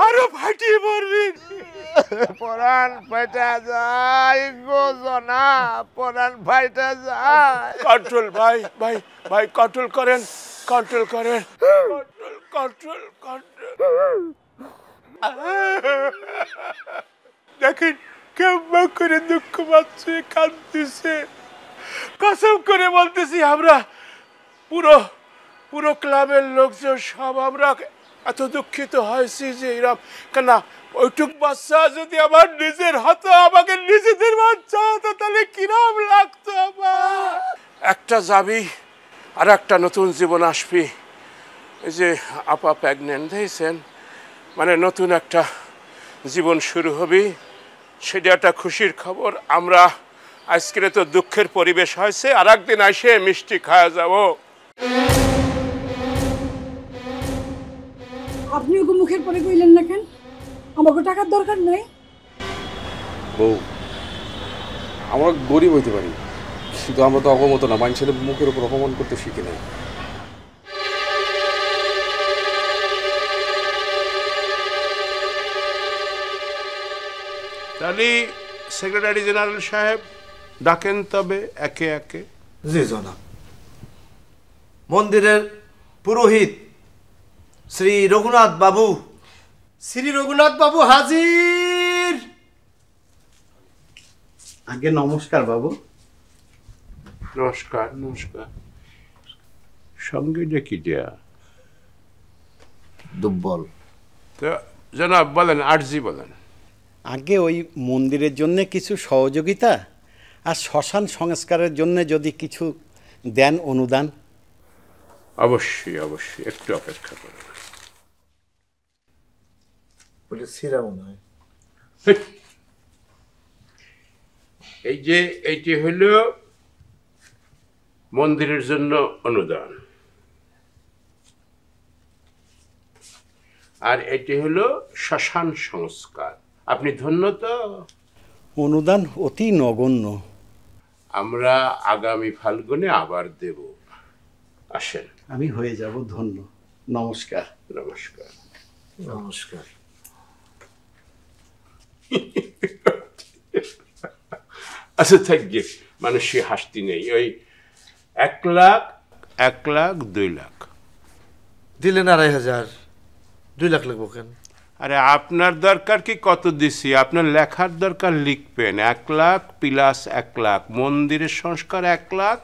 আরো ফাটিয়ে পড়বি। পরাণ ফাইটা যায় গো জনা, পরাণ ফাইটা যায়। কন্ট্রোল ভাই, ভাই ভাই কন্ট্রোল করেন, কন্ট্রোল করেন, কন্ট্রোল কন্ট্রোল কন্ট্রোল। দেখেন কেমন করে দুঃখ পাচ্ছে, কাঁদতেছে। কসম করে বলতেছি আমরা পুরো পুরো ক্লাবের লোকজন সব আমরা এত দুঃখিত হয়েছি যে এরকম কেন। ওইটুক বাচ্চা যদি আমার নিজের হতো, আমাকে নিজেদের বাচ্চা হতো, তাহলে কিরম লাগতো আমার। একটা যাবি আর একটা নতুন জীবন আসবি। এই যে আপা প্রেগনেন্ট হয়েছেন, মানে নতুন একটা জীবন শুরু হবে, সেটা একটা খুশির খবর। আমরা আজকে তো দুঃখের পরিবেশ হয়েছে, আর একদিন এসে মিষ্টি খাওয়া যাবো। আপনি ওকে মুখের পরে কইলেন না কেন? আমাকে টাকার দরকার নাই। বউ, আমরা গরিব হইতে পারি, কিন্তু আমরা তো অগমত না, মানুষের মুখের উপর অপমান করতে শিখি নাই। তাহলে সেক্রেটারি জেনারেল সাহেব ডাকেন তবে একে একে। জি জনাব। মন্দিরের পুরোহিত শ্রী রঘুনাথ বাবু। শ্রী রঘুনাথ বাবু হাজির। আগে নমস্কার বাবু। নমস্কার নমস্কার। সঙ্গে ডেকে দেয়া দুর্বল। তো জনাব বলেন, আরজি বলেন। আগে ওই মন্দিরের জন্য কিছু সহযোগিতা আর শ্মশান সংস্কারের জন্য যদি কিছু দেন অনুদান। অবশ্যই অবশ্যই, একটু অপেক্ষা করুন। এই যে এইটি হইল মন্দিরের জন্য অনুদান, আর এটি হলো শ্মশান সংস্কার। আপনি ধন্য তো? অনুদান অতি নগণ্য। আমরা আগামী ফাল্গুনে আবার দেব, আসেন। আমি হয়ে যাব ধন্য। নমস্কার। নমস্কার নমস্কার। আচ্ছা থাকবে, মানুষই হাসতি নেই। ওই 1 লাখ 1 লাখ 2 লাখ দিলেন 2,500, 2 লাখ লাগবো কেন? আরে আপনার দরকার কি কত দিছি, আপনার লেখার দরকার লিখবেন। 1 লাখ প্লাস 1 লাখ, মন্দিরের সংস্কার 1 লাখ,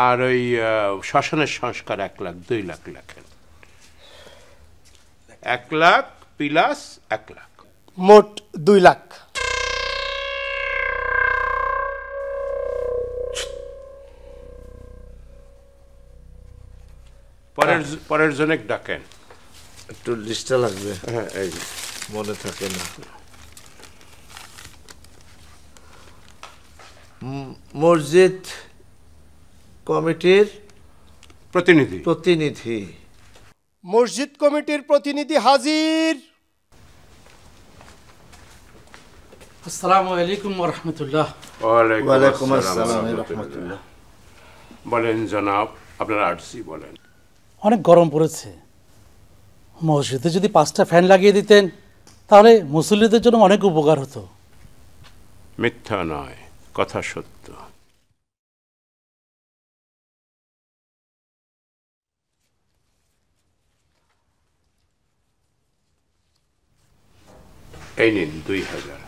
আর ওই শ্মশানের সংস্কার 1 লাখ, 2 লাখ লেখেন। 1 লাখ প্লাস 1 লাখ, মোট 2 লাখ। পরের জনেক ডাকেন। একটু লিস্টটা লাগবে। হ্যাঁ, এই মনে থাকে না। মসজিদ কমিটির প্রতিনিধি। প্রতিনিধি। মসজিদ কমিটির প্রতিনিধি হাজির। আসসালামু আলাইকুম ওয়া রাহমাতুল্লাহ। ওয়ালাইকুম আসসালাম ওয়া রাহমাতুল্লাহ। বলেন জনাব, আপনার আরজি বলেন। অনেক গরম পড়েছে, মসজিদে যদি 5টা ফ্যান লাগিয়ে দিতেন তাহলে মুসল্লিদের জন্য অনেক উপকার হতো। মিথ্যা নয়, কথা সত্য। এই নিন 2000।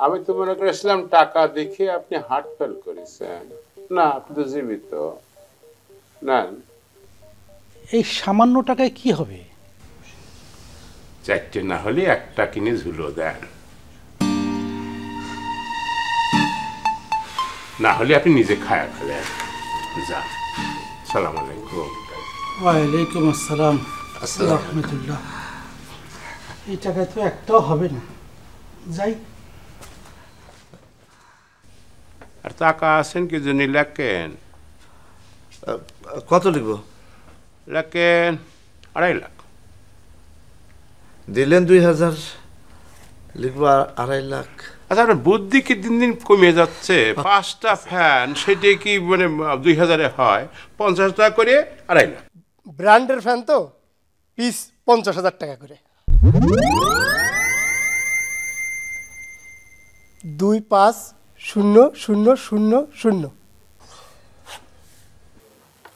আমি তো মনে করেছিলাম টাকা দেখে আপনি হার্ট ফেল করেছেন। না, আপনি তো জীবিত। না, এই সামান্য টাকায় কি হবে? 4টে না হলে একটা কিনে ঝুলো দেন, না হলে আপনি নিজে খায়া ফেলেন। যান। সালাম আলাইকুম। ওয়ালাইকুম আসসালাম রাহমাতুল্লাহ। এই টাকায় তো একটাও হবে না, যাই। আর টাকা আছেন কি জন্য লেখেন? কত লিখব? লেখেন 2.5 লাখ। দিলেন 2,000, লিখবো 2.5 লাখ। আচ্ছা, আপনার বুদ্ধি কি দিন দিন কমে যাচ্ছে? 5টা ফ্যান সেটা কি মানে 2000-এ হয়, 50 টাকা করে 2.5 লাখ। ব্র্যান্ডের ফ্যান তো, পিস 50,000 টাকা করে। 250000।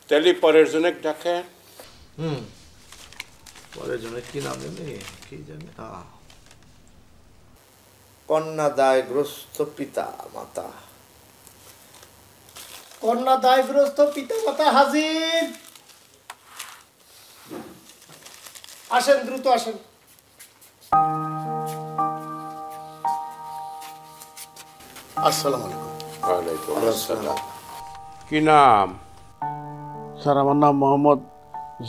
তাহলে পরের জন্য ডাকে। পরের জন্য কি নাম জানি, কি জানি, কন্যা দায়গ্রস্ত পিতা মাতা। কন্যা দায়গ্রস্ত পিতা মাতা হাজির। আসেন, দ্রুত আসেন। আসসালামু আলাইকুম। ওয়ালাইকুম আসসালাম। কি নাম? স্যার আমার নাম মোহাম্মদ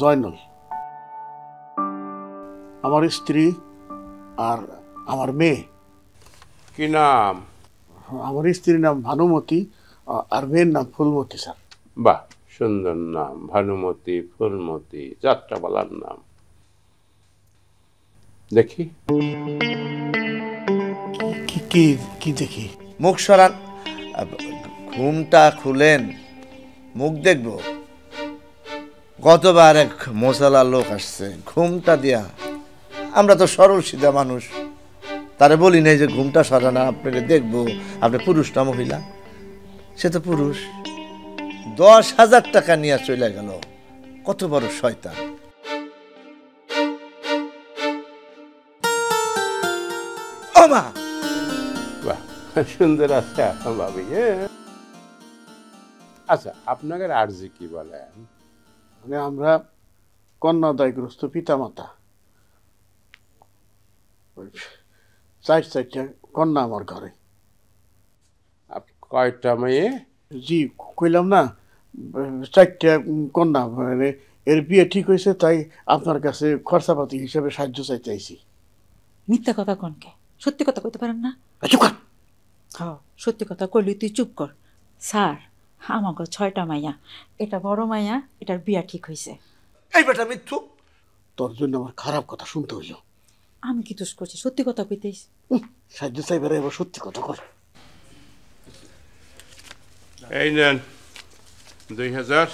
জয়নুল। আমার স্ত্রী আর আমার মেয়ে। কি নাম? আমার স্ত্রীর নাম ভানুমতি আর মেয়ের নাম ফুলমতি স্যার। বাহ, সুন্দর নাম, ভানুমতি, ফুলমতি, যাত্রাপালার নাম। দেখি কি কি দেখি? মুখ সরান, ঘুমটা খুলেন, মুখ দেখবো। গতবার এক মোসালা লোক আসছে, ঘুমটা দিয়া। আমরা তো সরল সিধা মানুষ, তারে বলি নাই যে ঘুমটা সরানা, আপনাকে দেখবো আপনি পুরুষ না মহিলা। সে তো পুরুষ। 10,000 টাকা নিয়ে চলে গেল। কত বড় শয়তান! ও মা, বাহ, সুন্দর আছে ভাবি। আচ্ছা, আপনাকে আরজি কি বলেন? মানে আমরা কন্যা দায়গ্রস্ত পিতা মাতা। 4 কন্যা আমার ঘরে। কয়টা মেয়ে? জি কইলাম না, 4টা কন্যা। মানে এর বিয়ে ঠিক হয়েছে, তাই আপনার কাছে খরচাপাতি হিসাবে সাহায্য চাইতে আইছি। মিথ্যা কথা কনকে? সত্যি কথা কইতে পারেন না? চুপ কর। হ্যাঁ, সত্যি কথা কইলি তুই চুপ কর। স্যার, আমাকে 6টা মাইয়া, এটা বড় মাইয়া, এটার বিয়া ঠিক হয়েছে। এই বেটা মিথ্যু! তোর জন্য আমার খারাপ কথা শুনতে হইল। আমি কি দোষ করছি? সত্যি কথা কইতেইস। সাহায্য চাইবার এবার সত্যি কথা কর। এই নেন 2000,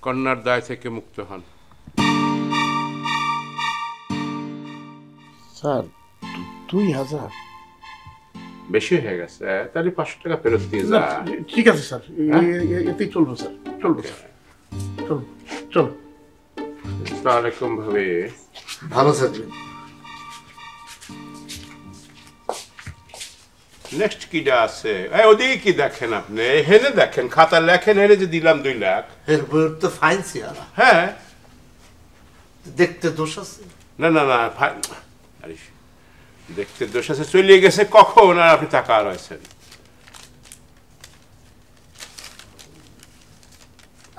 কন্যার দায় থেকে মুক্ত হন। স্যার 2000 বেশি হয়ে গেছে, তাহলে 500 টাকা ফেরত দিয়ে যা। ঠিক আছে স্যার, এতেই চলবো স্যার, চলবো স্যার, চল চল। আসসালামাইকুম ভাবে। ভালো স্যার। নেক্সট কিটা আছে? ওদিকে কি দেখেন আপনি? হেনে দেখেন, খাতা লেখেন, হেনে যে দিলাম 2 লাখ। এর বইয়ের তো ফাইন সিয়ারা। হ্যাঁ, দেখতে দোষ আছে? না না না, আরে দেখতে দোষ আছে, চলে গেছে কখন আর আপনি টাকা রয়েছেন।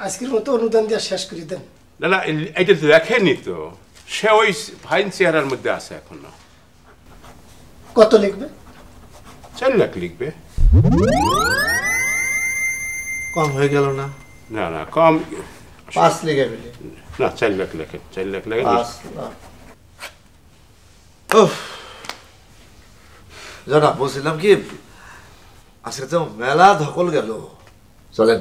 আজকের মতো অনুদান দিয়ে শেষ করে দেন। না না, এটা তো লেখেনি তো, সে ওই ফাইন চেহারার মধ্যে আছে এখনো। কত লিখবে? 4 লাখ লিখবে। কম হয়ে গেল না? না না, কম। 5 লিখে ফেলি। না, 4 লাখ লেখেন, 4 লাখ লেখেন। জানা বলছিলাম কি, আজকে তো মেলা ধকল গেল। চলেন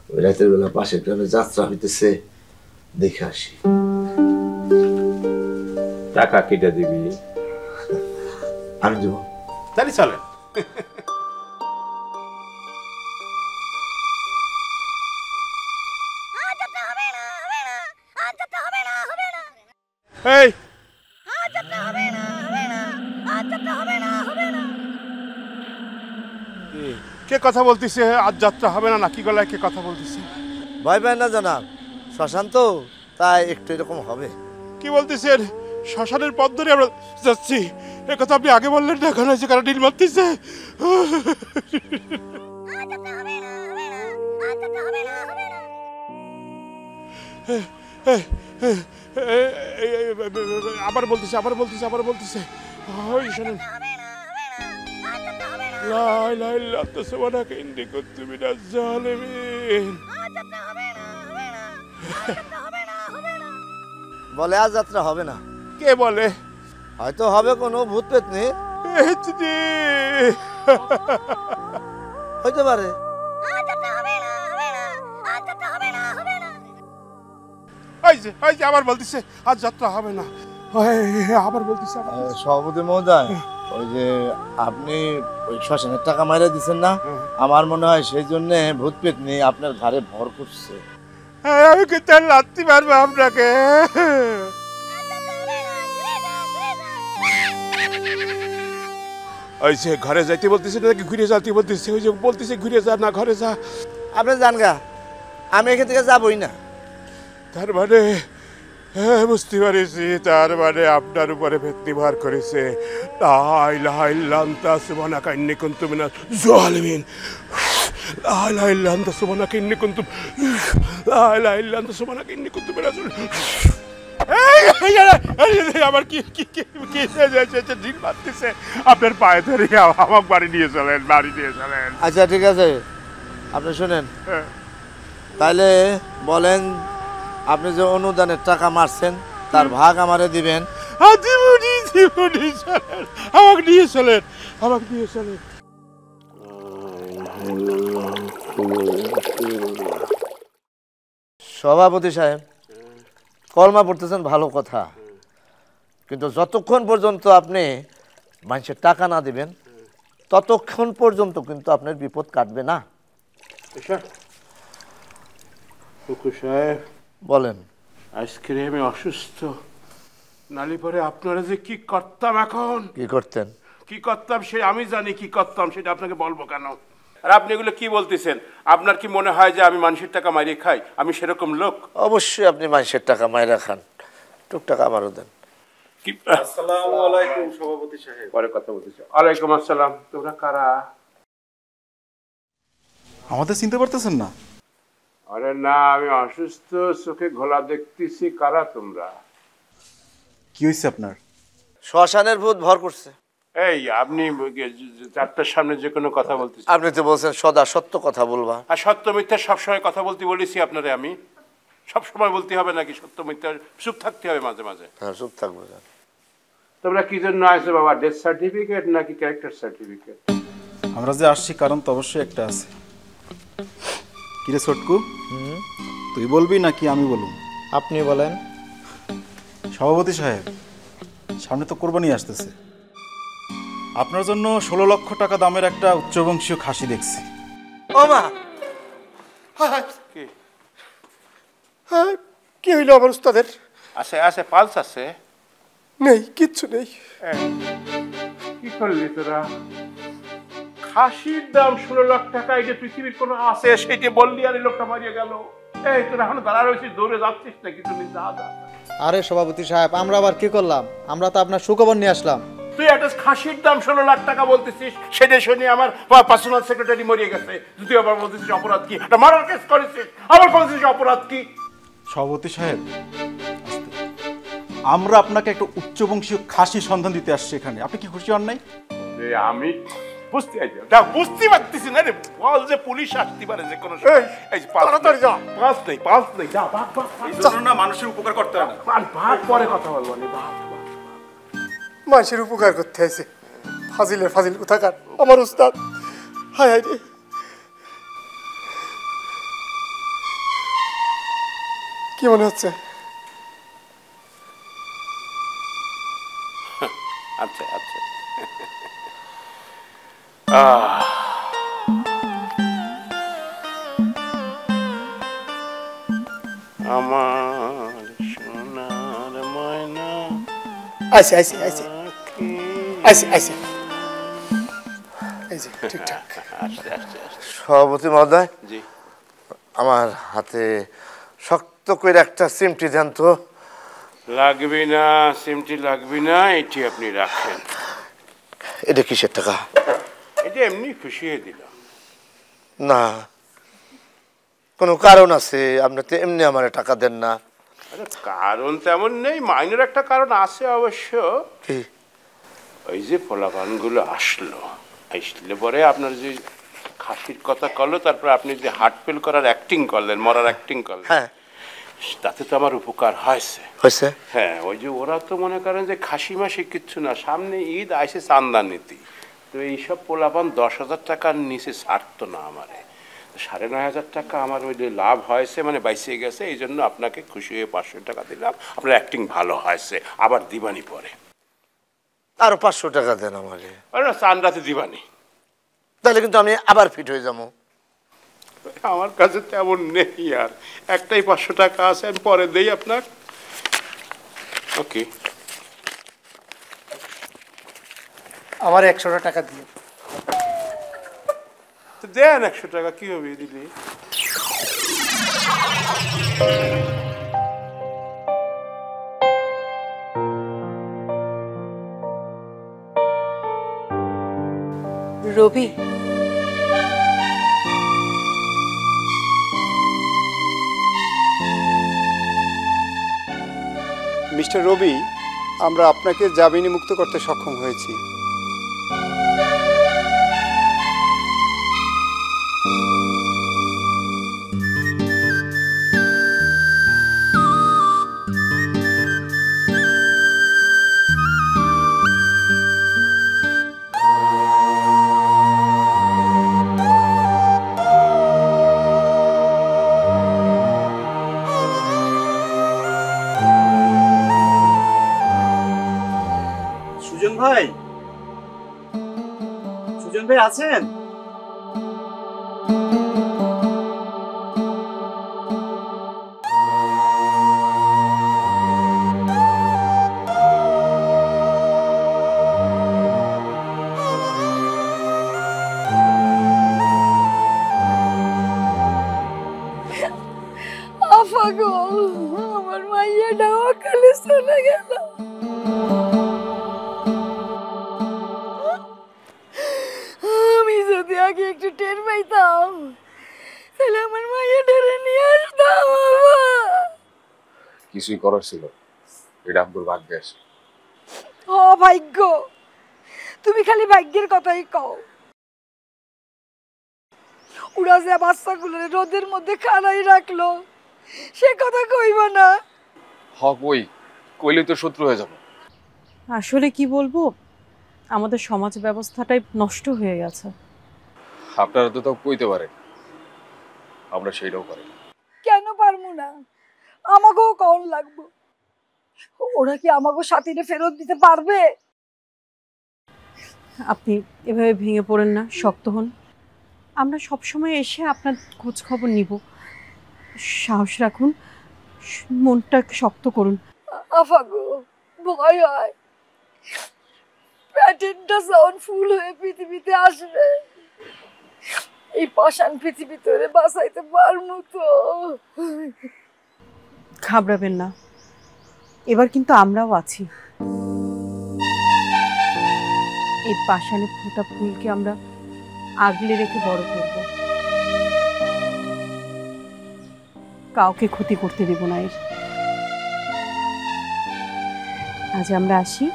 ওই রাতের বেলা পাশের গ্রামে যাত্রা হইতেছে, দেখে আসি। টাকা কিটা দিবি? আমি দেবো। তাহলে চলেন। এই কে কথা বলতেছে? আজ যাত্রা হবে না নাকি গলায় কে কথা বলতেছে? ভয় পায় না জানাব, শ্মশান তো, তাই একটু এরকম হবে। কি বলতেছেন? শ্মশানের পথ ধরে আমরা যাচ্ছি, এ কথা আপনি আগে বললেন না, এখন হয়েছে কারণ ডিল মারতেছে। আবার বলতেছে ওই শোনেন, লা ইলাহা ইল্লা আনতা সুবহানাকা ইন্নী কুনতু মিনাজ জালিমিন। বলে আজ যাত্রা হবে না। কে বলে? হয়তো হবে কোনো ভূত পেতনি, হইতে পারে। আবার বলতেছে আজ যাত্রা হবে না, আবার বলতেছে। সভাপতি মহোদয়, ওই যে আপনি ওই শ্মশানের টাকা মাইরা দিচ্ছেন না, আমার মনে হয় সেই জন্য ভূত পেতনি আপনার ঘাড়ে ভর করছে। আমি কিন্তু আর লাত্তি মারবো আপনাকে। ওই যে ঘরে যাইতে বলতেছে নাকি ঘুরে যাইতে বলতেছে? ওই যে বলতেছে ঘুরে যা না ঘরে যা। আপনি যান গা, আমি এখান থেকে যাবই না। তার মানে বুঝতে পারিছি, তার মানে আপনার উপরে ভেত্তি ভার করেছে। লা ইলাহা ইল্লা আনতা সুবহানাকা ইন্নী কুনতু মিনাজ জালিমিন। লা ইলাহা ইল্লা আনতা সুবহানাকা ইন্নী কুনতু লা ইলাহা ইল্লা আনতা সুবহানাকা ইন্নী কুনতু মিনাজ জালিমিন। আমার কি কি কি ঢিল মারতেছে। আপনার পায়ে ধরে আমাকে বাড়ি নিয়ে চলেন, বাড়ি নিয়ে চলেন। আচ্ছা ঠিক আছে, আপনি শুনেন, তাহলে বলেন আপনি যে অনুদানের টাকা মারছেন তার ভাগ আমারে দিবেন। আমাকে নিয়ে চলেন, আমাকে নিয়ে চলেন। সভাপতি সাহেব, কলমা পড়তেছেন ভালো কথা, কিন্তু যতক্ষণ পর্যন্ত আপনি মানুষের টাকা না দিবেন ততক্ষণ পর্যন্ত কিন্তু আপনার বিপদ কাটবে না। সাহেব বলেন। আজকে আমি অসুস্থ, নালি পরে আপনারা যে কি করতাম, এখন কি করতেন? কি করতাম সে আমি জানি, কি করতাম সেটা আপনাকে বলবো কেন? আর আপনি এগুলো কি বলতেছেন? আপনার কি মনে হয় যে আমি মানুষের টাকা মারিয়ে খাই? আমি সেরকম লোক? অবশ্যই আপনি মানুষের টাকা মাইরা খান, টুকটাক আমারও দেন। আসসালামু আলাইকুম সভাপতি সাহেব। পরে কথা বলতেছি। ওয়ালাইকুম আসসালাম। তোমরা কারা? আমাদের চিনতে পারতেছেন না? আরে না, আমি অসুস্থ, চোখে ঘোলা দেখতেছি। কারা তোমরা? কি হয়েছে আপনার? শ্মশানের ভূত ভর করছে। এই আপনি চারটার সামনে যে কোনো কথা বলতেছেন? আপনি তো বলছেন সদা সত্য কথা বলবা। আর সত্য মিথ্যা সবসময় কথা বলতে বলেছি আপনারে? আমি সবসময় বলতে হবে নাকি সত্য মিথ্যা? চুপ থাকতে হবে মাঝে মাঝে। হ্যাঁ, চুপ থাকবো। তোমরা কি জন্য আসছো বাবা? ডেথ সার্টিফিকেট নাকি ক্যারেক্টার সার্টিফিকেট? আমরা যে আসছি কারণ তো অবশ্যই একটা আছে। কিরে ছোটকু, তুই বলবি নাকি আমি বলুন? আপনি বলেন। সভাপতি সাহেব, সামনে তো কোরবানি আসতেছে। আপনার জন্য 16 লক্ষ টাকা দামের একটা উচ্চবংশীয় খাসি দেখছি। ও মা, কি হইলো আমার উস্তাদের? আছে আছে, পালস আছে? নেই, কিচ্ছু নেই। কি করলি তোরা? খাসির দাম 16 লাখ টাকা, এই যে পৃথিবীর কোনো আছে সেটা বললি আর এই লোকটা মারিয়ে গেল। এই তোরা এখন দাঁড়া রয়েছিস, দৌড়ে যাচ্ছিস না কিছু নেই? যা যা। আরে সভাপতি সাহেব, আমরা আবার কি করলাম? আমরা তো আপনার সুখবর নিয়ে আসলাম। তুই একটা খাসির দাম 16 লাখ টাকা বলতেছিস, সেটা শুনে আমার পার্সোনাল সেক্রেটারি মরিয়ে গেছে। তুই আবার বলতেছিস অপরাধ কি? একটা মার্ডার কেস করেছিস, আবার বলতেছিস অপরাধ কি? সভাপতি সাহেব, আমরা আপনাকে একটা উচ্চবংশীয় খাসি সন্ধান দিতে আসছি এখানে। আপনি কি খুশি হন নাই? আমি বুঝতে পারতেছি না রে। বল যে পুলিশ আসতে পারে যে কোনো তাড়াতাড়ি যা। পাস নেই যা, ভাগ না, মানুষের উপকার করতে হবে। ভাগ পরে কথা বলবো। মানুষের উপকার করতে আছে, ফাজিলের ফাজিল কোথাকার আমার উস্তাদ। হায় হায় রে, কি মনে হচ্ছে? আচ্ছা আচ্ছা, আমার সোনার ময়না। আইসে আইসে আইসে আইসে আইসে এই যে ঠিকঠাক। সভাপতি মহোদয়, জি, আমার হাতে শক্ত করে একটা সিমটি দেন তো। লাগবে না, সিমটি লাগবে না, এটি আপনি রাখেন। এটা কিসের টাকা? এটা এমনি খুশি হয়ে দিলাম। না, কোনো কারণ আছে? আপনি তো এমনি আমার টাকা দেন না। আরে কারণ তেমন নেই, মাইনের একটা কারণ আছে অবশ্য। ওই যে পোলাপানগুলো আসলে পরে আপনার যে খাসির কথা করলো, তারপর আপনি যে হার্ট ফেল করার অ্যাক্টিং করলেন, মরার অ্যাক্টিং করলেন, তাতে তো আমার উপকার হয়েছে। হয়েছে? হ্যাঁ, ওই যে ওরা তো মনে করেন যে খাসি মাসি কিচ্ছু না, সামনে ঈদ আইসে চান্দা নীতি, তো এইসব পোলাপান 10,000 টাকার নিচে ছাড়তো না আমারে। 9,500 টাকা আমার ওই যে লাভ হয়েছে, মানে বাইসে গেছে, এই জন্য আপনাকে খুশি হয়ে 500 টাকা দিলাম। আপনার অ্যাক্টিং ভালো হয়েছে, আবার দিবানি পরে। আরো 500 টাকা দেন আমাকে। আরে চান্দাতে দিবানি, তাহলে কিন্তু আমি আবার ফিট হয়ে যাবো। আমার কাছে তেমন নেই আর, একটাই 500 টাকা আছে, আমি পরে দেই আপনার। ওকে, আমার 100 টাকা দিয়ে দেন। 100 টাকা কি হবে দিদি? রবি, মিস্টার রবি, আমরা আপনাকে জামিনে মুক্ত করতে সক্ষম হয়েছি। সুজন ভাই আছেন? আফা গো, আমার মাইয়াটাও কালে চলে গেল। আমি যদি আগে একটু টের পাইতাম, তাহলে আমার মাইয়াটারে নিয়ে আসতাম। বাবা, কিছুই করার ছিল, এটা আমার ভাগ্যে আসে। ও ভাগ্য, তুমি খালি ভাগ্যের কথাই কও। ওরা যে বাচ্চাগুলো রোদের মধ্যে খাড়াই রাখলো, সে কথা কইবা না। কই কইলে তো শত্রু হয়ে যাব। আসলে কি বলবো, আমাদের সমাজ ব্যবস্থাটাই নষ্ট হয়ে গেছে। আপনারা তো তাও কইতে পারেন, আমরা সেইটাও পারি না। কেন পারবো না? আমাকেও কম লাগবো। ওরা কি আমাকে সাথীরে ফেরত দিতে পারবে? আপনি এভাবে ভেঙে পড়েন না, শক্ত হন। আমরা সবসময় এসে আপনার খোঁজ খবর নিব। সাহস রাখুন, মনটা শক্ত করুন। আফাগো, ভয় হয়। প্যাটেন্টটা যখন ফুল হয়ে পৃথিবীতে আসবে, এই পাষাণ পৃথিবী তোরে বাঁচাইতে পারবো তো? ঘাবড়াবেন না, এবার কিন্তু আমরাও আছি। এই পাষাণে ফোটা ফুলকে আমরা আগলে রেখে বড় করব, কাউকে ক্ষতি করতে দেব না এর। আজ আমরা আসি।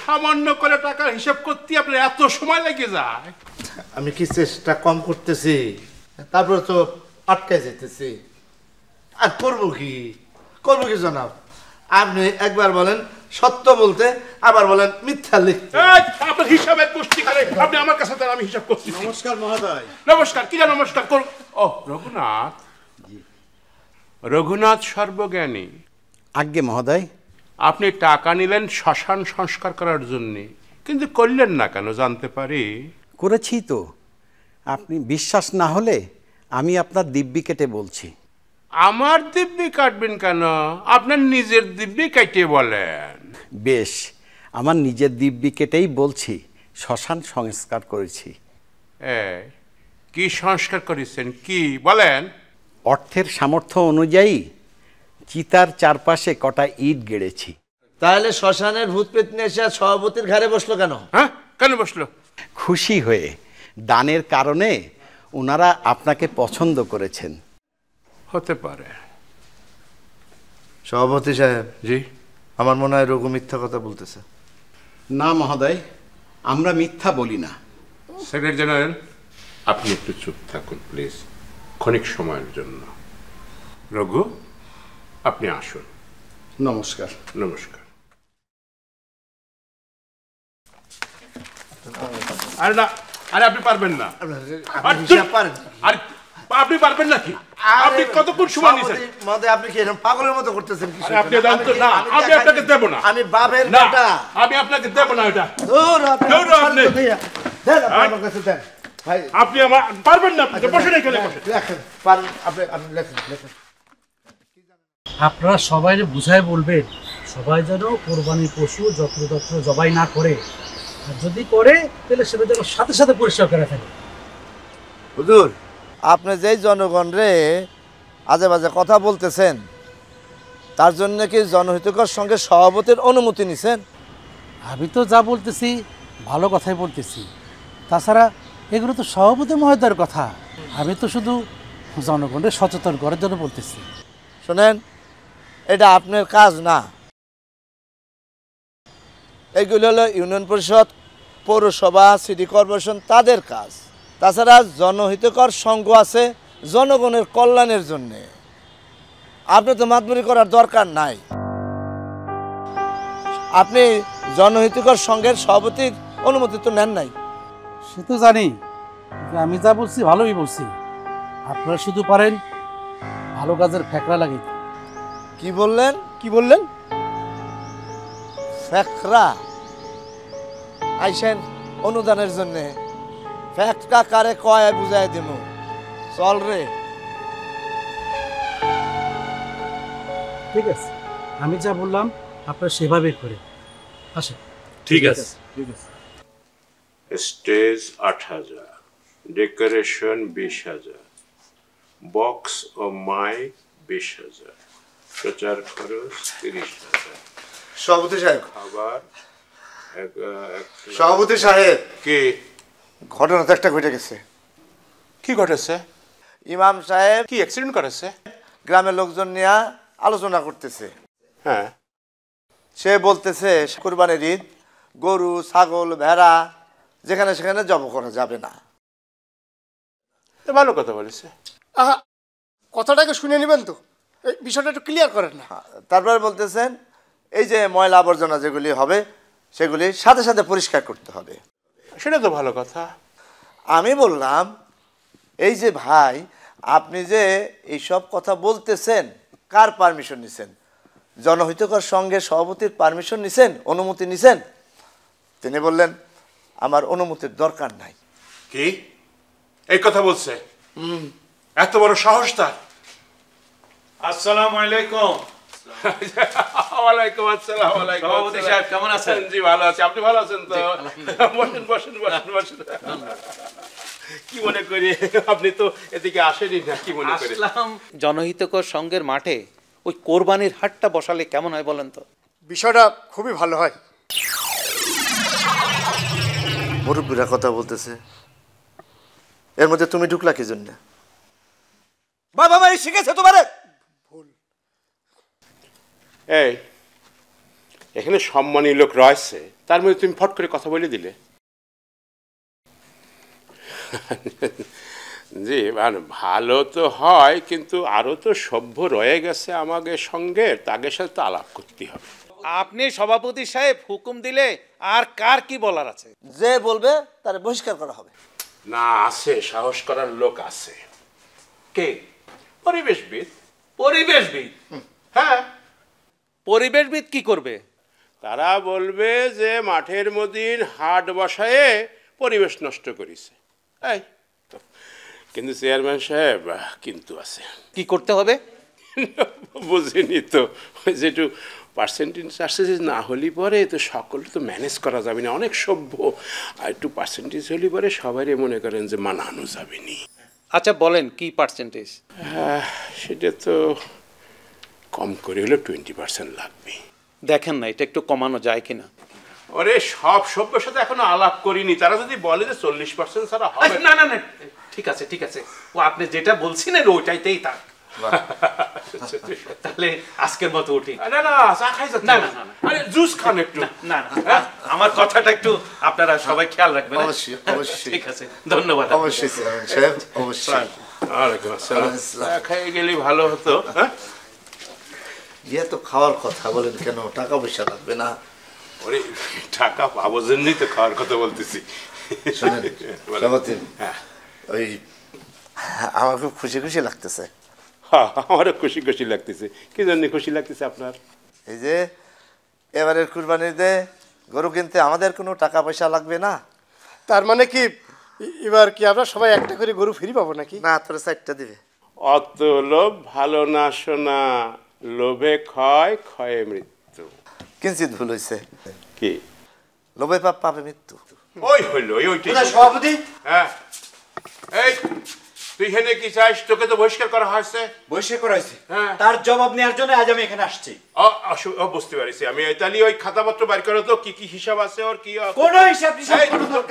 সামান্য করে টাকার হিসাব করতে আপনার এত সময় লেগে যায়? আমি কি চেষ্টা কম করতেছি? তারপরে তো আটকায় যেতেছি। আর করবো কি জনাব? আপনি একবার বলেন সত্য বলতে, আবার বলেন মিথ্যা লিখতে। আপনার হিসাবের পুষ্টি করে আপনি আমার কাছে দেন, আমি হিসাব করছি। নমস্কার মহোদয়। নমস্কার। কি নমস্কার করুন? ও রঘুনাথ, রঘুনাথ সর্বজ্ঞানী। আজ্ঞে মহোদয়। আপনি টাকা নিলেন শ্মশান সংস্কার করার জন্য, কিন্তু করলেন না কেন জানতে পারি? করেছি তো। আপনি বিশ্বাস না হলে আমি আপনার দিব্যি কেটে বলছি। আমার দিব্যি কাটবেন কেন? আপনার নিজের দিব্যি কেটে বলেন। বেশ, আমার নিজের দিব্যি কেটেই বলছি। শ্মশান সংস্কার করেছি। কি সংস্কার করেছেন, কি বলেন? অর্থের সামর্থ্য অনুযায়ী চিতার চারপাশে কটা ইট গেড়েছি। তাহলে শ্মশানের ভূত পেতনি এসে সভাপতির ঘাড়ে বসলো কেন? হ্যাঁ, কেন বসলো? খুশি হয়ে, দানের কারণে ওনারা আপনাকে পছন্দ করেছেন। হতে পারে। সভাপতি সাহেব, জি, আমার মনে হয় রঘু মিথ্যা কথা বলতেছে। না মহোদয়, আমরা মিথ্যা বলি না। সেক্রেটারি জেনারেল, আপনি একটু চুপ থাকুন প্লিজ, ক্ষণিক সময়ের জন্য। রঘু, আপনি আসুন। নমস্কার। নমস্কার। আরে না, আরে আপনি পারবেন না। আরে আপনি পারবেন নাকি? আপনি কতক্ষণ সময় নিয়েছেন? মহোদয়, আপনি কি এরকম পাগলের মতো করতেছেন? আপনি দেন তো না, আমি আপনাকে দেব না। আমি বাবের না, বেটা। আমি আপনাকে দেব না এটা। দূর আপনি। দেন আমার কাছে দেন। ভাই, আপনি আমার পারবেন না। আপনি বসেন এখানে, বসেন। লেখেন, পারেন আপনি, আপনি লেখেন, লেখেন। আপনারা সবাই বুঝায় বলবেন সবাই যেন কোরবানির পশু যত্রতত্র জবাই না করে, আর যদি করে তাহলে সেটা যেন সাথে সাথে পরিষ্কার করে ফেলে। হুজুর, আপনি যেই জনগণ রে আজে বাজে কথা বলতেছেন, তার জন্য কি জনহিতকর সঙ্গে সভাপতির অনুমতি নিছেন? আমি তো যা বলতেছি ভালো কথাই বলতেছি, তাছাড়া এগুলো তো সভাপতি মহোদয়ের কথা, আমি তো শুধু জনগণের সচেতন করার জন্য বলতেছি। শোনেন, এটা আপনার কাজ না, এইগুলো হলো ইউনিয়ন পরিষদ, পৌরসভা, সিটি কর্পোরেশন, তাদের কাজ। তাছাড়া জনহিতকর সংঘ আছে জনগণের কল্যাণের জন্যে। আপনি তো মাতবরি করার দরকার নাই। আপনি জনহিতকর সংঘের সভাপতির অনুমতি তো নেন নাই। সে তো জানি, আমি যা বলছি ভালোই বলছি। আপনারা শুধু পারেন ভালো কাজের ফ্যাকরা লাগাইতে। কি বললেন? কি বললেন? ফ্যাকরা? আইসেন অনুদানের জন্যে, ফ্যাক্টকা কারে কয় বুঝাই দিব। চল রে। ঠিক আছে, আমি যা বললাম আপনারা সেভাবে করে আসেন। ঠিক আছে, ঠিক আছে। স্টেজ ৮,০০০, ডেকোরেশন ২০,০০০, বক্স ও মাইক ২০,০০০, প্রচার খরচ ৩০,০০০। সভাপতি সাহেব, খাবার সভাপতি সাহেব, কি ঘটনা তো একটা ঘটে গেছে। কি ঘটেছে? ইমাম সাহেব কি অ্যাক্সিডেন্ট করেছে? গ্রামের লোকজন নিয়ে আলোচনা করতেছে। হ্যাঁ, সে বলতেছে কুরবানির ঈদ গরু, ছাগল, ভেড়া যেখানে সেখানে জব করা যাবে না। ভালো কথা বলেছে। আহা, কথাটাকে শুনে নেবেন তো, এই বিষয়টা একটু ক্লিয়ার করেন না। তারপরে বলতেছেন এই যে ময়লা আবর্জনা যেগুলি হবে সেগুলি সাথে সাথে পরিষ্কার করতে হবে। সেটা তো ভালো কথা। আমি বললাম, এই যে ভাই, আপনি যে এইসব কথা বলতেছেন, কার পারমিশন নিছেন? জনহিতকর সংঘের সভাপতির পারমিশন নিছেন, অনুমতি নিছেন? তিনি বললেন আমার অনুমতির দরকার নাই। কি এই কথা বলছে? এত বড় সাহস তার! আসসালামু আলাইকুম। ওয়ালাইকুম আসসালাম। ওয়ালাইকুম সভাপতি সাহেব কেমন আছেন? জি ভালো আছি। আপনি ভালো আছেন তো? বসেন বসেন বসেন বসেন। কি মনে করি আপনি তো এদিকে আসেনি না, কি মনে করি? আসলাম জনহিতকর সংঘের মাঠে ওই কোরবানির হাটটা বসালে কেমন হয় বলেন তো? বিষয়টা খুবই ভালো হয়। মুরব্বীরা কথা বলতেছে, এর মধ্যে তুমি ঢুকলা কি জন্য? বাবা মা শিখেছে তোমারে? এই এখানে সম্মানী লোক রয়েছে, তার মধ্যে তুমি ফট করে কথা বলে দিলে। জি মানে ভালো তো হয়, কিন্তু আরো তো সভ্য রয়ে গেছে আমাদের সঙ্গে, তাদের সাথে তো আলাপ করতে হবে। আপনি সভাপতি সাহেব হুকুম দিলে আর কার কি বলার আছে? যে বলবে তার বহিষ্কার করা হবে। না, আছে, সাহস করার লোক আছে। কে? পরিবেশবিদ। পরিবেশবিদ? হ্যাঁ। পরিবেশবিদ কি করবে? তারা বলবে যে মাঠের মদিন হাট বসায়ে পরিবেশ নষ্ট করেছে। এই কিন্তু চেয়ারম্যান সাহেব কিন্তু আছে। কি করতে হবে? বুঝিনি তো, যেটু পার্সেন্টেজ না হলে পরে তো সকল তো ম্যানেজ করা যাবে না, অনেক সভ্য। আর একটু পার্সেন্টেজ হলে পরে সবাই মনে করেন যে মানানো যাবে নি। আচ্ছা বলেন কি পার্সেন্টেজ? সেটা তো কম করে হলে 20% লাগবে। দেখেন না এটা একটু কমানো যায় কিনা। ওরে সব সভ্যের সাথে এখনো আলাপ করিনি, তারা যদি বলে যে 40% ছাড়া হবে না না না ঠিক আছে ঠিক আছে, ও আপনি যেটা বলছিলেন ওইটাইতেই থাক। তাহলে আজকের মতো উঠি। না না চা খাই যাচ্ছে না না না আরে জুস খান একটু। না না আমার কথাটা একটু আপনারা সবাই খেয়াল রাখবেন। অবশ্যই অবশ্যই ঠিক আছে ধন্যবাদ। অবশ্যই সাহেব অবশ্যই। ওয়ালাইকুম আসসালাম। খেয়ে গেলে ভালো হতো। হ্যাঁ ইয়ে তো খাওয়ার কথা বলেন কেন, টাকা পয়সা লাগবে না? ওরে টাকা পাবো জন্যই তো খাওয়ার কথা বলতেছি। হ্যাঁ ওই আমার খুব খুশি খুশি লাগতেছে। হ্যাঁ আমারও খুশি খুশি লাগতেছে। কি জন্য খুশি লাগতেছে আপনার? এই যে এবারের কুরবানিতে গরু কিনতে আমাদের কোনো টাকা পয়সা লাগবে না। তার মানে কি এবার কি আমরা সবাই একটা করে গরু ফ্রি পাবো নাকি? না তোরা 4টা দিবে। অত লোভ ভালো না শোনা, লোভে ক্ষয় ক্ষয়ে মৃত্যু। কিঞ্চিত ভুল হয়েছে। কি? লোভে পাপ পাবে মৃত্যু। ওই হইল ওইটাই। সভাপতি হ্যাঁ এই তুই হেনে কি চাস? তোকে তো বহিষ্কার করা হয়েছে। বহিষ্কার করা হয়েছে? তার জবাব নেওয়ার জন্য আজ আমি এখানে আসছি। বুঝতে পারছি আমি। তাহলে ওই খাতাপত্র বাইর করো তো, কি কি হিসাব আছে ওর কি। কোনো হিসাব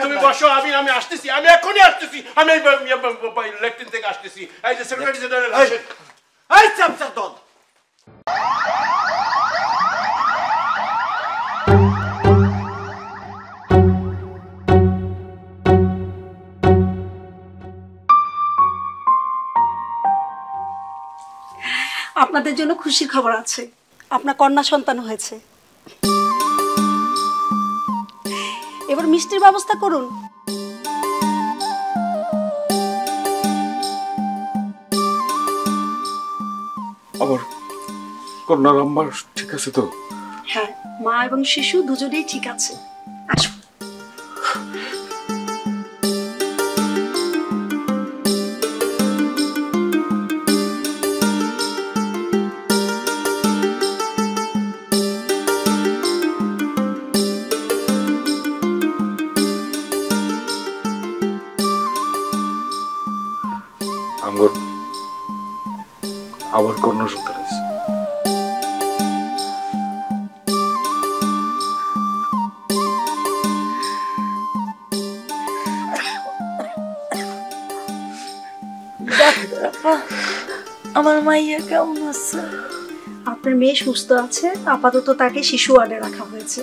তুমি বসো, আমি আসতেছি, আমি এখনই আসতেছি। আমি লেফটিন থেকে আসতেছি। এই যে সেক্রেটারি জেনারেল আসেন। এই চামচার দল আপনাদের জন্য খুশির খবর আছে, আপনার কন্যা সন্তান হয়েছে। এবার মিষ্টির ব্যবস্থা করুন। আবার কন্যার আম্মা ঠিক আছে তো? হ্যাঁ মা এবং শিশু দুজনেই ঠিক আছে। আসুন। আবার কন্যা সন্তান আছে। আমার মাইয়া কেমন আছে? আপনার মেয়ে সুস্থ আছে, আপাতত তাকে শিশু ওয়ার্ডে রাখা হয়েছে।